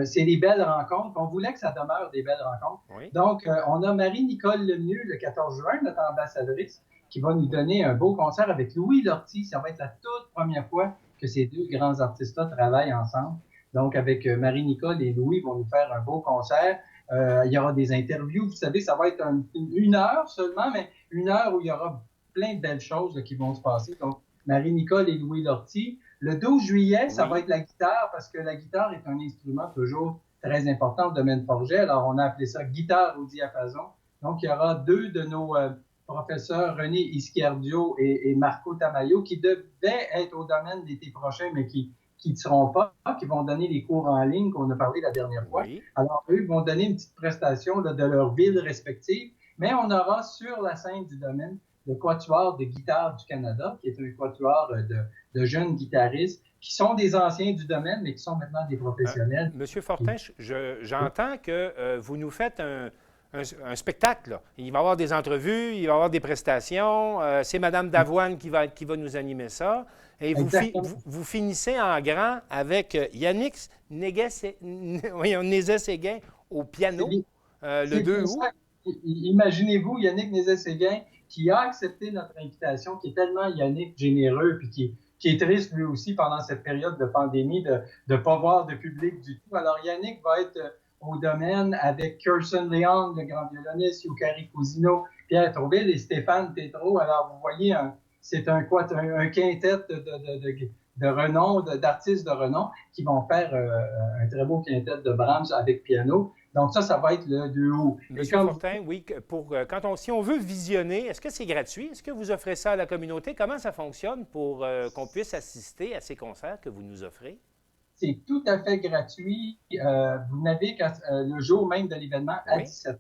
c'est des belles rencontres. On voulait que ça demeure des belles rencontres. Oui. Donc, on a Marie-Nicole Lemieux, le 14 juin, notre ambassadrice, qui va nous donner un beau concert avec Louis Lortie. Ça va être la toute première fois que ces deux grands artistes-là travaillent ensemble. Donc, avec Marie-Nicole et Louis vont nous faire un beau concert. Il y aura des interviews. Vous savez, ça va être une heure seulement, mais une heure où il y aura plein de belles choses là, qui vont se passer. Donc, Marie-Nicole et Louis Lortie. Le 12 juillet, ça va être la guitare, parce que la guitare est un instrument toujours très important au domaine Forget. Alors, on a appelé ça guitare au diapason. Donc, il y aura deux de nos professeurs, René Izquierdio et Marco Tamayo, qui devaient être au domaine l'été prochain, mais qui ne seront pas, qui vont donner les cours en ligne qu'on a parlé la dernière fois. Oui. Alors, eux vont donner une petite prestation là, de leur ville respective, mais on aura sur la scène du domaine le Quatuor de guitare du Canada, qui est un quatuor de jeunes guitaristes qui sont des anciens du domaine, mais qui sont maintenant des professionnels. Monsieur Fortin, j'entends que vous nous faites un spectacle. Là. Il va y avoir des entrevues, il va y avoir des prestations. C'est Mme Davoine qui va nous animer ça. Et vous finissez en grand avec Yannick Nézet-Séguin au piano le 2 août. Imaginez-vous Yannick Nézet-Séguin qui a accepté notre invitation, qui est tellement Yannick généreux, puis qui est triste lui aussi pendant cette période de pandémie de ne pas voir de public du tout. Alors Yannick va être au domaine avec Kirsten Leong, le grand violoniste, Yukari Cousineau, Pierre Trouville et Stéphane Tétrault. Alors vous voyez, c'est un quintet de renom, d'artistes de renom qui vont faire un très beau quintet de Brahms avec piano. Donc ça va être le 2 août. Monsieur Fortin, oui, si on veut visionner, est-ce que c'est gratuit? Est-ce que vous offrez ça à la communauté? Comment ça fonctionne pour qu'on puisse assister à ces concerts que vous nous offrez? C'est tout à fait gratuit. Vous n'avez qu'à, le jour même de l'événement, à 17h,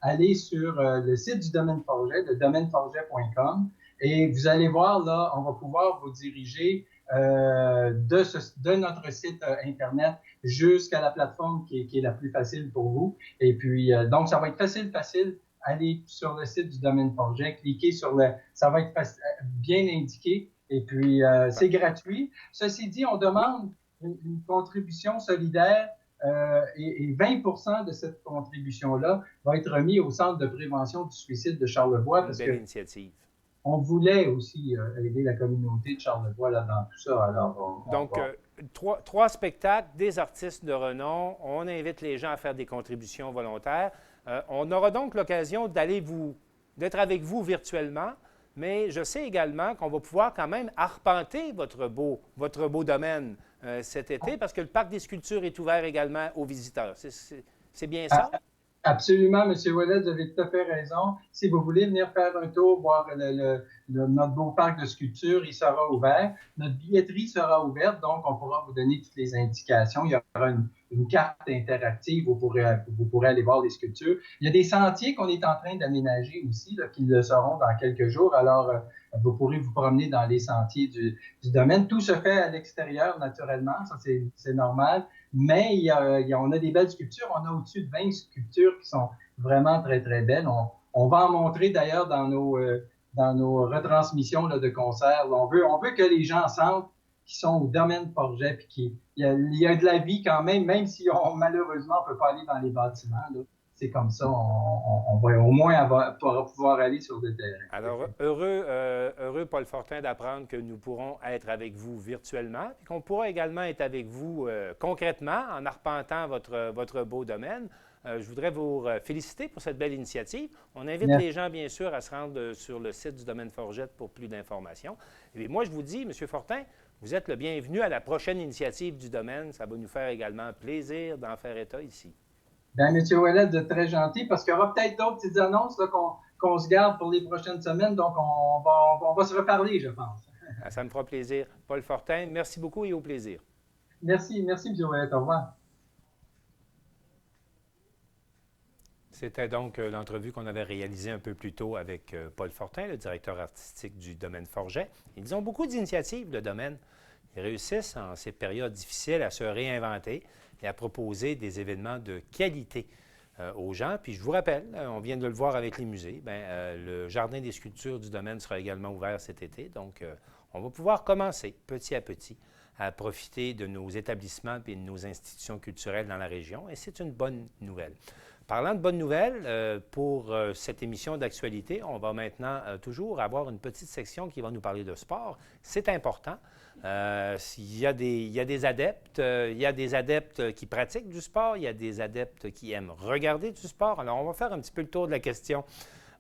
aller sur le site du Domaine Forget, le domaineforget.com, et vous allez voir, là, on va pouvoir vous diriger de notre site Internet jusqu'à la plateforme qui est la plus facile pour vous. Et puis, donc, ça va être facile. Allez sur le site du Domaine Forget, cliquez sur ça va être bien indiqué. Et puis, c'est gratuit. Ceci dit, on demande une contribution solidaire et 20% de cette contribution-là va être remis au Centre de prévention du suicide de Charlevoix. Une belle initiative. On voulait aussi aider la communauté de Charlevoix là, dans tout ça. Alors, donc, trois spectacles, des artistes de renom. On invite les gens à faire des contributions volontaires. On aura donc l'occasion d'être avec vous virtuellement, mais je sais également qu'on va pouvoir quand même arpenter votre beau domaine cet été, parce que le Parc des sculptures est ouvert également aux visiteurs. C'est bien ça? Absolument, M. Ouellet, vous avez tout à fait raison. Si vous voulez venir faire un tour, voir notre beau parc de sculpture, il sera ouvert. Notre billetterie sera ouverte, donc on pourra vous donner toutes les indications. Il y aura une carte interactive où vous pourrez aller voir les sculptures. Il y a des sentiers qu'on est en train d'aménager aussi, là, qui le seront dans quelques jours. Alors, vous pourrez vous promener dans les sentiers du domaine. Tout se fait à l'extérieur, naturellement. Ça, c'est normal. Mais on a des belles sculptures. On a au-dessus de 20 sculptures qui sont vraiment très, très belles. On va en montrer d'ailleurs dans nos retransmissions là, de concerts. On veut que les gens sentent qu'ils sont au domaine Forget puis qu'il y a de la vie quand même si malheureusement on ne peut pas aller dans les bâtiments. Là. C'est comme ça, on va au moins pouvoir aller sur le terrain. Alors, heureux Paul Fortin, d'apprendre que nous pourrons être avec vous virtuellement et qu'on pourra également être avec vous concrètement en arpentant votre beau domaine. Je voudrais vous féliciter pour cette belle initiative. On invite les gens, bien sûr, à se rendre sur le site du Domaine Forget pour plus d'informations. Et moi, je vous dis, M. Fortin, vous êtes le bienvenu à la prochaine initiative du domaine. Ça va nous faire également plaisir d'en faire état ici. Bien, M. Ouellet, de très gentil, parce qu'il y aura peut-être d'autres petites annonces là, qu'on se garde pour les prochaines semaines, donc on va se reparler, je pense. Ça me fera plaisir. Paul Fortin, merci beaucoup et au plaisir. Merci, M. Ouellet. Au revoir. C'était donc l'entrevue qu'on avait réalisée un peu plus tôt avec Paul Fortin, le directeur artistique du Domaine Forget. Ils ont beaucoup d'initiatives, le domaine. Ils réussissent en ces périodes difficiles à se réinventer et à proposer des événements de qualité aux gens. Puis je vous rappelle, on vient de le voir avec les musées, le Jardin des sculptures du domaine sera également ouvert cet été. Donc, on va pouvoir commencer petit à petit à profiter de nos établissements et de nos institutions culturelles dans la région. Et c'est une bonne nouvelle. Parlant de bonnes nouvelles, pour cette émission d'actualité, on va maintenant toujours avoir une petite section qui va nous parler de sport. C'est important. Il y a des adeptes qui pratiquent du sport, il y a des adeptes qui aiment regarder du sport. Alors, on va faire un petit peu le tour de la question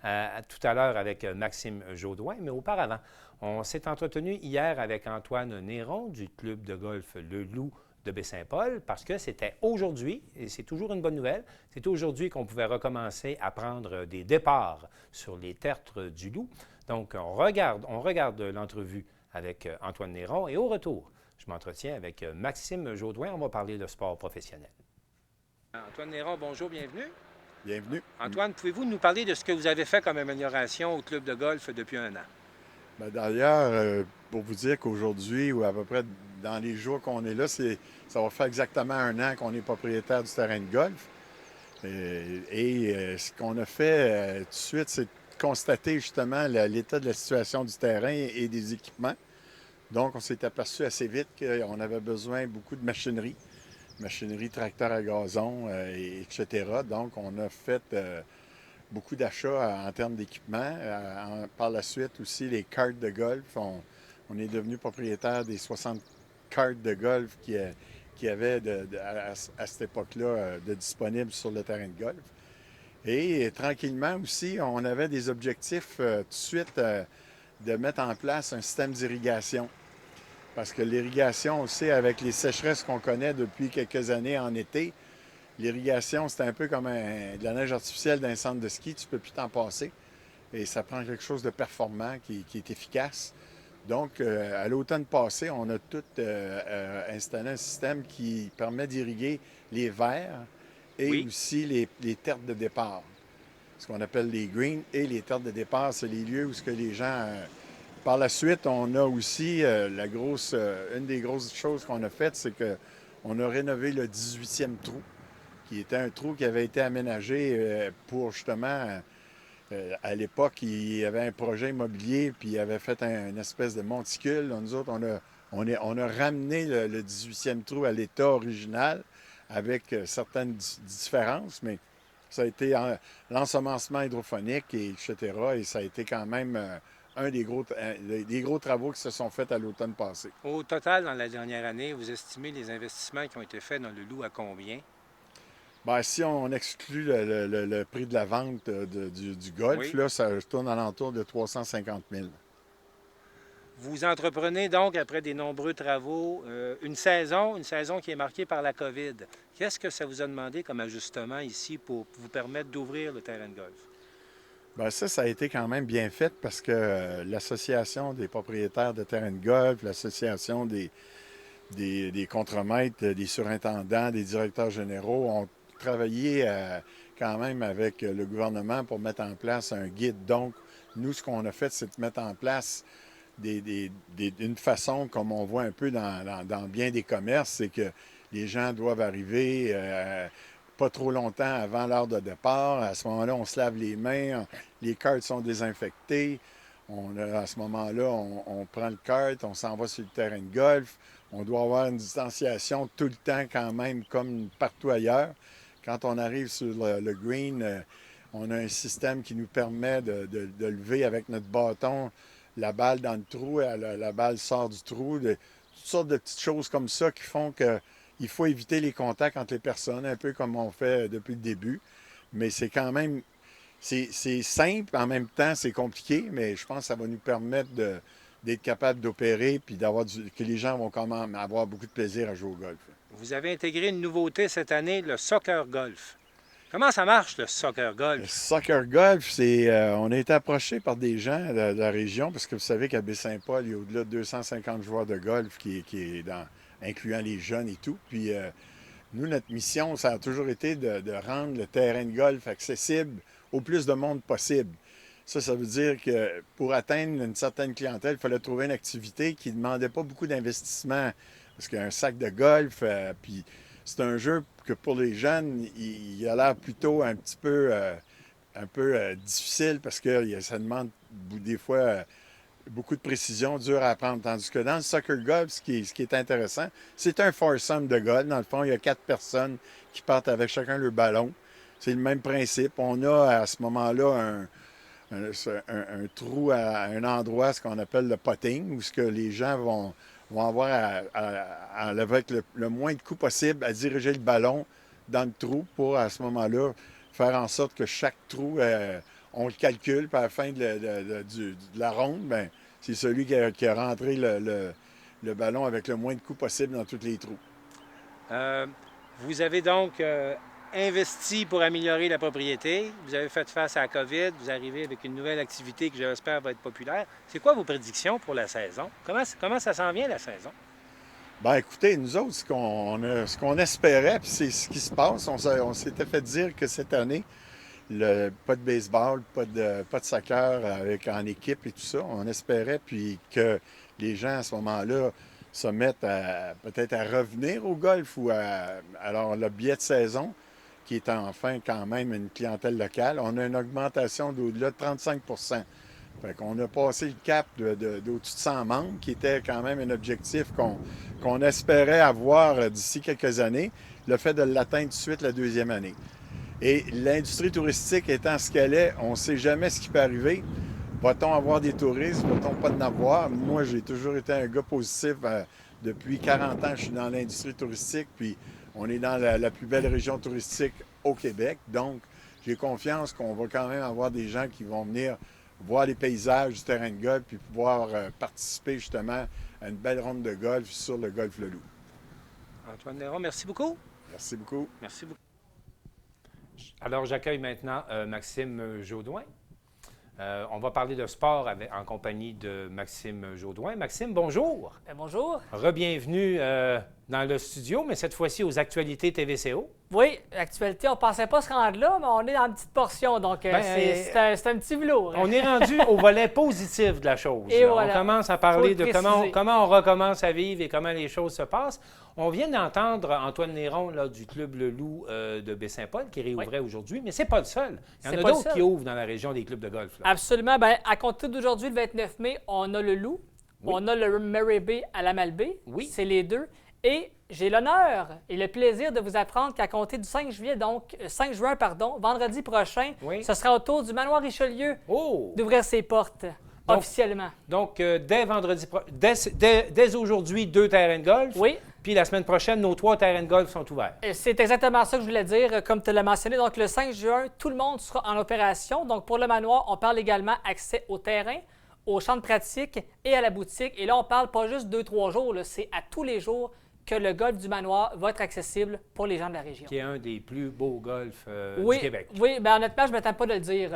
tout à l'heure avec Maxime Jaudoin, mais auparavant, on s'est entretenu hier avec Antoine Néron du club de golf Le Loup de Baie-Saint-Paul, parce que c'était aujourd'hui, et c'est toujours une bonne nouvelle, c'est aujourd'hui qu'on pouvait recommencer à prendre des départs sur les tertres du Loup. Donc, on regarde l'entrevue avec Antoine Néron, et au retour, je m'entretiens avec Maxime Jaudoin. On va parler de sport professionnel. Antoine Néron, bonjour, bienvenue. Bienvenue. Antoine, pouvez-vous nous parler de ce que vous avez fait comme amélioration au club de golf depuis un an? Bien, d'ailleurs, pour vous dire qu'aujourd'hui, ou à peu près dans les jours qu'on est là, ça va faire exactement un an qu'on est propriétaire du terrain de golf. Et ce qu'on a fait tout de suite, c'est de constater justement l'état de la situation du terrain et des équipements. Donc, on s'est aperçu assez vite qu'on avait besoin beaucoup de machinerie tracteur à gazon, etc. Donc, on a fait beaucoup d'achats en termes d'équipement. Par la suite aussi, les cartes de golf. On est devenu propriétaire des 60 cartes de golf qu'il y avait à cette époque-là de disponibles sur le terrain de golf. Et tranquillement aussi, on avait des objectifs tout de suite de mettre en place un système d'irrigation. Parce que l'irrigation aussi, avec les sécheresses qu'on connaît depuis quelques années en été, l'irrigation, c'est un peu comme de la neige artificielle d'un centre de ski. Tu ne peux plus t'en passer. Et ça prend quelque chose de performant qui est efficace. Donc, à l'automne passé, on a tout installé un système qui permet d'irriguer les verts et aussi les tertres de départ. Ce qu'on appelle les greens et les tertres de départ, c'est les lieux où les gens... Par la suite, on a aussi une des grosses choses qu'on a faites, c'est qu'on a rénové le 18e trou, qui était un trou qui avait été aménagé pour justement, à l'époque, il y avait un projet immobilier, puis il avait fait une espèce de monticule. Nous autres, on a ramené le 18e trou à l'état original avec certaines différences, mais ça a été l'ensemencement hydrophonique, etc. Et ça a été quand même... un des gros travaux qui se sont faits à l'automne passé. Au total, dans la dernière année, vous estimez les investissements qui ont été faits dans le Loup à combien? Bien, si on exclut le prix de la vente du golf, là, ça tourne alentour de 350 000. Vous entreprenez donc, après des nombreux travaux, une saison qui est marquée par la COVID. Qu'est-ce que ça vous a demandé comme ajustement ici pour vous permettre d'ouvrir le terrain de golf? Bien, ça a été quand même bien fait parce que l'Association des propriétaires de terrains de golf, l'Association des contremaîtres, des surintendants, des directeurs généraux ont travaillé quand même avec le gouvernement pour mettre en place un guide. Donc, nous, ce qu'on a fait, c'est de mettre en place d'une façon, comme on voit un peu dans bien des commerces, c'est que les gens doivent arriver... pas trop longtemps avant l'heure de départ. À ce moment-là, on se lave les mains, les cartes sont désinfectées. À ce moment-là, on prend le kart, on s'en va sur le terrain de golf. On doit avoir une distanciation tout le temps quand même, comme partout ailleurs. Quand on arrive sur le green, on a un système qui nous permet de lever avec notre bâton la balle dans le trou, la balle sort du trou. Toutes sortes de petites choses comme ça qui font que il faut éviter les contacts entre les personnes, un peu comme on fait depuis le début. Mais c'est quand même... C'est simple, en même temps, c'est compliqué, mais je pense que ça va nous permettre d'être capable d'opérer puis que les gens vont quand même avoir beaucoup de plaisir à jouer au golf. Vous avez intégré une nouveauté cette année, le soccer golf. Comment ça marche, le soccer golf? Le soccer golf, on a été approché par des gens de la région, parce que vous savez qu'à Baie-Saint-Paul, il y a au-delà de 250 joueurs de golf qui est incluant les jeunes et tout. Puis nous, notre mission, ça a toujours été de rendre le terrain de golf accessible au plus de monde possible. Ça veut dire que pour atteindre une certaine clientèle, il fallait trouver une activité qui ne demandait pas beaucoup d'investissement. Parce qu'un sac de golf, puis c'est un jeu que pour les jeunes, il a l'air plutôt un petit peu difficile parce que ça demande des fois beaucoup de précision, dur à apprendre. Tandis que dans le soccer golf, ce qui est intéressant, c'est un foursome de golf. Dans le fond, il y a 4 personnes qui partent avec chacun leur ballon. c'est le même principe. On a à ce moment-là un trou à un endroit, ce qu'on appelle le potting, où ce que les gens vont avoir avec le moins de coups possible à diriger le ballon dans le trou pour, à ce moment-là, faire en sorte que chaque trou, on le calcule, puis à la fin de la ronde, bien, c'est celui qui a rentré le ballon avec le moins de coups possible dans tous les trous. Vous avez donc investi pour améliorer la propriété. Vous avez fait face à la COVID. Vous arrivez avec une nouvelle activité qui, j'espère, va être populaire. C'est quoi vos prédictions pour la saison? Comment ça s'en vient, la saison? Bien, écoutez, nous autres, ce qu'on espérait, puis c'est ce qui se passe, on s'était fait dire que cette année, pas de baseball, pas de soccer en équipe et tout ça, on espérait, puis que les gens, à ce moment-là, se mettent peut-être à revenir au golf ou alors le billet de saison, qui est enfin quand même une clientèle locale, on a une augmentation d'au-delà de 35 %. Fait qu'on a passé le cap d'au-dessus de 100 membres, qui était quand même un objectif qu'on espérait avoir d'ici quelques années, le fait de l'atteindre tout de suite la deuxième année. Et l'industrie touristique étant ce qu'elle est, on ne sait jamais ce qui peut arriver. Va-t-on avoir des touristes? Va-t-on pas en avoir? Moi, j'ai toujours été un gars positif. Depuis 40 ans, je suis dans l'industrie touristique, puis on est dans la plus belle région touristique au Québec. Donc, j'ai confiance qu'on va quand même avoir des gens qui vont venir voir les paysages du terrain de golf, puis pouvoir participer justement à une belle ronde de golf sur le golf Le Loup. Antoine Néron, merci beaucoup. Merci beaucoup. Merci beaucoup. Alors, j'accueille maintenant Maxime Jaudoin. On va parler de sport en compagnie de Maxime Jaudoin. Maxime, bonjour. Bonjour. Rebienvenue dans le studio, mais cette fois-ci aux actualités TVCO. Oui, actualité, on ne pensait pas se rendre là, mais on est dans une petite portion, donc c'est un petit velours. On est rendu au volet positif de la chose. Et voilà. On commence à parler de comment on recommence à vivre et comment les choses se passent. On vient d'entendre Antoine Néron là, du Club Le Loup de Baie-Saint-Paul qui réouvrait aujourd'hui, mais c'est pas le seul. Il y en a d'autres qui ouvrent dans la région des clubs de golf. Là. Absolument. Bien, à compter d'aujourd'hui, le 29 mai, on a le Loup, on a le Murray Bay à la Malbaie. Oui. C'est les deux. Et j'ai l'honneur et le plaisir de vous apprendre qu'à compter du 5 juin, vendredi prochain, ce sera au tour du Manoir Richelieu d'ouvrir ses portes officiellement. Donc, dès aujourd'hui, 2 terrains de golf. Oui. Puis la semaine prochaine, nos 3 terrains de golf sont ouverts. C'est exactement ça que je voulais dire, comme tu l'as mentionné. Donc, le 5 juin, tout le monde sera en opération. Donc, pour le manoir, on parle également accès au terrain, au champ de pratique et à la boutique. Et là, on parle pas juste 2-3 jours, c'est à tous les jours que le golf du manoir va être accessible pour les gens de la région. Qui est un des plus beaux golfs du Québec. Oui, bien honnêtement, je ne m'attends pas de le dire.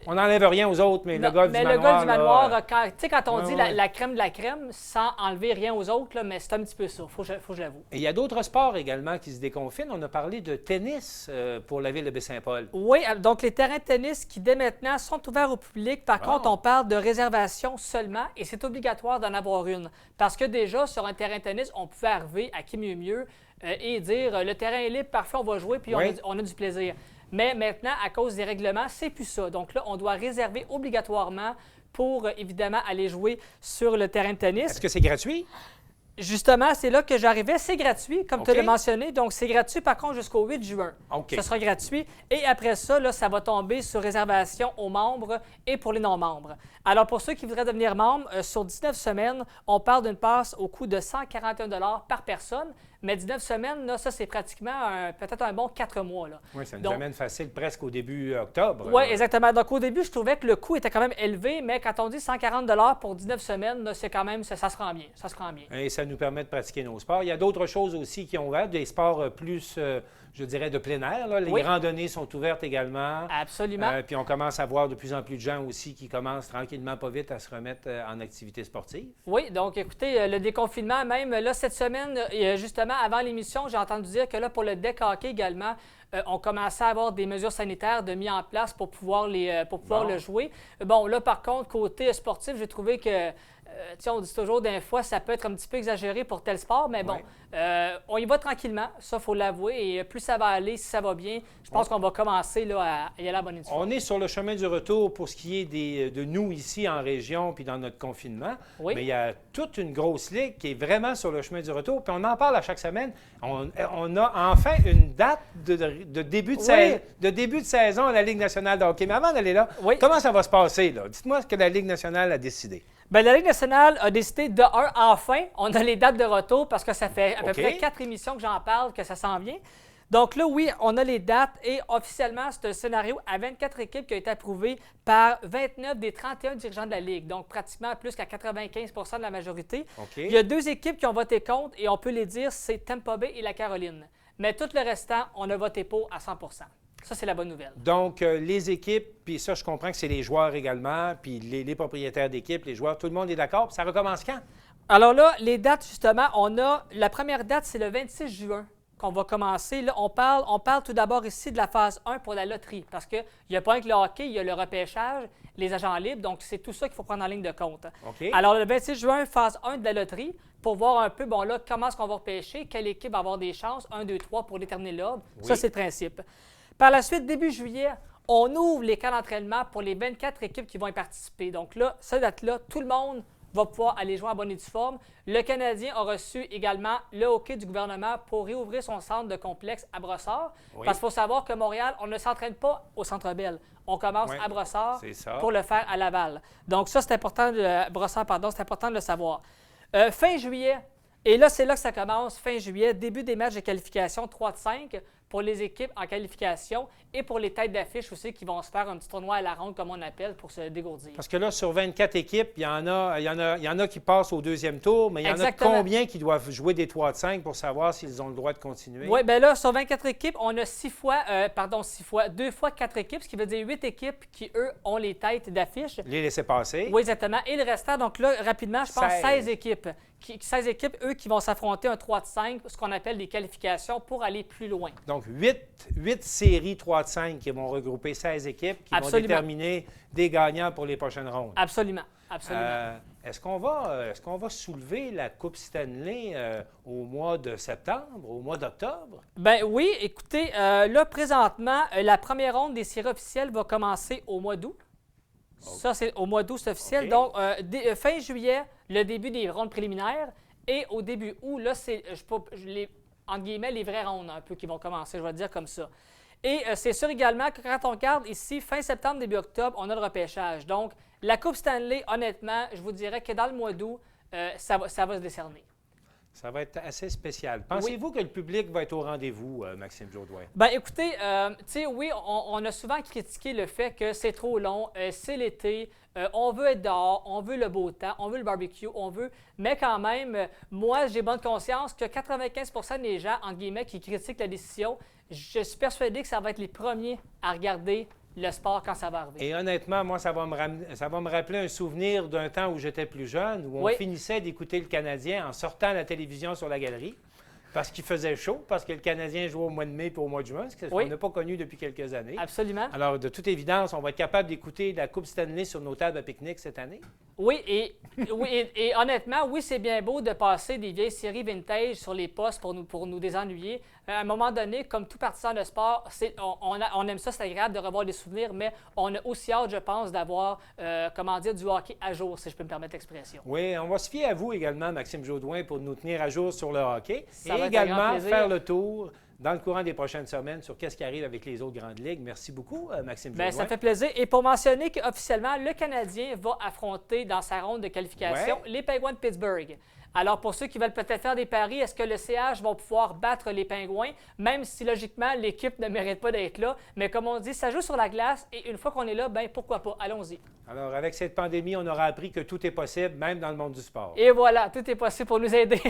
On n'enlève rien aux autres, mais le golf du manoir... le golf du manoir, quand on dit la crème de la crème, sans enlever rien aux autres, là, mais c'est un petit peu ça, faut que je l'avoue. Et il y a d'autres sports également qui se déconfinent. On a parlé de tennis pour la ville de Baie-Saint-Paul. Oui, donc les terrains de tennis qui, dès maintenant, sont ouverts au public. Par contre, on parle de réservation seulement et c'est obligatoire d'en avoir une. Parce que déjà, sur un terrain de tennis, on pouvait arriver à qui mieux et dire le terrain est libre, parfait, on va jouer, puis on a du plaisir. Mais maintenant, à cause des règlements, c'est plus ça. Donc là, on doit réserver obligatoirement pour, évidemment, aller jouer sur le terrain de tennis. Est-ce que c'est gratuit? Justement, c'est là que j'arrivais. C'est gratuit, comme tu l'as mentionné. Donc, c'est gratuit, par contre, jusqu'au 8 juin. Ça sera gratuit. Et après ça, là, ça va tomber sur réservation aux membres et pour les non-membres. Alors, pour ceux qui voudraient devenir membres, sur 19 semaines, on parle d'une passe au coût de 141 $ par personne. Mais 19 semaines, là, ça, c'est pratiquement peut-être un bon 4 mois. Oui, ça nous amène facile presque au début octobre. Oui, exactement. Donc, au début, je trouvais que le coût était quand même élevé, mais quand on dit 140 $ pour 19 semaines, c'est quand même, ça se rend bien. Ça se rend bien. Et ça nous permet de pratiquer nos sports. Il y a d'autres choses aussi qui ont ouvert, des sports plus, je dirais, de plein air. Là. Les randonnées sont ouvertes également. Absolument. Puis on commence à voir de plus en plus de gens aussi qui commencent tranquillement, pas vite, à se remettre en activité sportive. Oui, donc écoutez, le déconfinement, même là, cette semaine, justement, avant l'émission, j'ai entendu dire que là, pour le deck hockey également, on commençait à avoir des mesures sanitaires de mis en place pour pouvoir le jouer. Bon, là, par contre, côté sportif, j'ai trouvé que, on dit toujours des fois, ça peut être un petit peu exagéré pour tel sport, mais bon, on y va tranquillement, ça, il faut l'avouer, et plus ça va aller, si ça va bien, je pense qu'on va commencer là, à y aller à la bonne étude. On est sur le chemin du retour pour ce qui est de nous ici en région puis dans notre confinement, mais il y a toute une grosse ligue qui est vraiment sur le chemin du retour, puis on en parle à chaque semaine. On a enfin une date de début de saison à la Ligue nationale de hockey. Mais avant d'aller là, comment ça va se passer, là? Dites-moi ce que la Ligue nationale a décidé. Bien, la Ligue nationale a décidé de enfin, on a les dates de retour parce que ça fait à peu près 4 émissions que j'en parle, que ça s'en vient. Donc là, oui, on a les dates et officiellement, c'est un scénario à 24 équipes qui a été approuvé par 29 des 31 dirigeants de la Ligue, donc pratiquement plus qu'à 95 % de la majorité. Il y a 2 équipes qui ont voté contre et on peut les dire, c'est Tampa Bay et la Caroline. Mais tout le restant, on a voté pour à 100 %. Ça, c'est la bonne nouvelle. Donc, les équipes, puis ça, je comprends que c'est les joueurs également, puis les propriétaires d'équipes, les joueurs, tout le monde est d'accord. Puis ça recommence quand? Alors là, les dates, justement, la première date, c'est le 26 juin. Qu'on va commencer. Là, on parle tout d'abord ici de la phase 1 pour la loterie, parce qu'il n'y a pas que le hockey, il y a le repêchage, les agents libres, donc c'est tout ça qu'il faut prendre en ligne de compte. Alors, le 26 juin, phase 1 de la loterie, pour voir un peu, bon là, comment est-ce qu'on va repêcher, quelle équipe va avoir des chances, 1, 2, 3 pour déterminer l'ordre. Ça, c'est le principe. Par la suite, début juillet, on ouvre les camps d'entraînement pour les 24 équipes qui vont y participer. Donc là, cette date-là, tout le monde va pouvoir aller jouer en bonne et due forme. Le Canadien a reçu également le hockey du gouvernement pour réouvrir son centre de complexe à Brossard. Parce qu'il faut savoir que Montréal, on ne s'entraîne pas au Centre Bell. On commence à Brossard pour le faire à Laval. Donc ça, c'est important c'est important de le savoir. Fin juillet, et là, c'est là que ça commence, fin juillet, début des matchs de qualification 3 de 5 pour les équipes en qualification et pour les têtes d'affiche aussi qui vont se faire un petit tournoi à la ronde, comme on appelle, pour se dégourdir. Parce que là, sur 24 équipes, il y en a qui passent au deuxième tour, mais il y en a combien qui doivent jouer des 3 de 5 pour savoir s'ils ont le droit de continuer? Oui, bien là, sur 24 équipes, on a 2 fois 4 équipes, ce qui veut dire 8 équipes qui, eux, ont les têtes d'affiche. Les laisser passer. Oui, exactement. Et le restant, donc là, rapidement, je pense 16 équipes. 16 équipes, eux, qui vont s'affronter un 3 de 5, ce qu'on appelle des qualifications pour aller plus loin. Donc, 8 séries 3 de 5 qui vont regrouper 16 équipes qui vont déterminer des gagnants pour les prochaines rondes. Absolument. Est-ce qu'on va soulever la Coupe Stanley au mois de septembre, au mois d'octobre? Bien oui, écoutez, là, présentement, la première ronde des séries officielles va commencer au mois d'août. Ça, c'est au mois d'août, c'est officiel. Donc, fin juillet, le début des rondes préliminaires. Et au début août, là, c'est, entre guillemets, les vraies rondes un peu qui vont commencer, je vais le dire comme ça. Et c'est sûr également que quand on regarde ici, fin septembre, début octobre, on a le repêchage. Donc, la Coupe Stanley, honnêtement, je vous dirais que dans le mois d'août, ça va se décerner. Ça va être assez spécial. Pensez-vous que le public va être au rendez-vous, Maxime Jourdouin? Bien, écoutez, tu sais, oui, on a souvent critiqué le fait que c'est trop long, c'est l'été, on veut être dehors, on veut le beau temps, on veut le barbecue, mais quand même, moi, j'ai bonne conscience que 95 % des gens, entre guillemets, qui critiquent la décision, je suis persuadé que ça va être les premiers à regarder le sport quand ça va arriver. Et honnêtement, moi, ça va me rappeler un souvenir d'un temps où j'étais plus jeune, où on finissait d'écouter le Canadien en sortant la télévision sur la galerie, parce qu'il faisait chaud, parce que le Canadien jouait au mois de mai et au mois de juin, ce qu'on n'a pas connu depuis quelques années. Absolument. Alors, de toute évidence, on va être capable d'écouter la Coupe Stanley sur nos tables à pique-nique cette année? Oui, et honnêtement, oui, c'est bien beau de passer des vieilles séries vintage sur les postes pour nous désennuyer. À un moment donné, comme tout partisan de sport, on aime ça, c'est agréable de revoir des souvenirs, mais on a aussi hâte, je pense, d'avoir, du hockey à jour, si je peux me permettre l'expression. Oui, on va se fier à vous également, Maxime Jourdouin, pour nous tenir à jour sur le hockey. Et également faire le tour dans le courant des prochaines semaines sur qu'est-ce qui arrive avec les autres grandes ligues. Merci beaucoup, Maxime Jourdouin. Bien, ça fait plaisir. Et pour mentionner qu'officiellement, le Canadien va affronter dans sa ronde de qualification les Penguins de Pittsburgh. Alors, pour ceux qui veulent peut-être faire des paris, est-ce que le CH va pouvoir battre les Pingouins, même si, logiquement, l'équipe ne mérite pas d'être là. Mais comme on dit, ça joue sur la glace et une fois qu'on est là, bien, pourquoi pas? Allons-y. Alors, avec cette pandémie, on aura appris que tout est possible, même dans le monde du sport. Et voilà, tout est possible pour nous aider.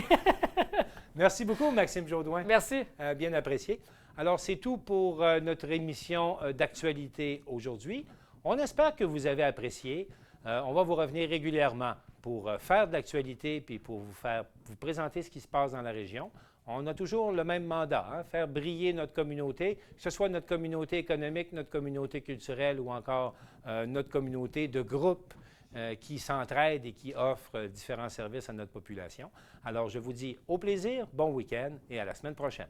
Merci beaucoup, Maxime Jourdouin. Merci. Bien apprécié. Alors, c'est tout pour notre émission d'actualité aujourd'hui. On espère que vous avez apprécié. On va vous revenir régulièrement pour faire de l'actualité puis pour vous présenter ce qui se passe dans la région. On a toujours le même mandat, faire briller notre communauté, que ce soit notre communauté économique, notre communauté culturelle ou encore notre communauté de groupes qui s'entraident et qui offrent différents services à notre population. Alors, je vous dis au plaisir, bon week-end et à la semaine prochaine.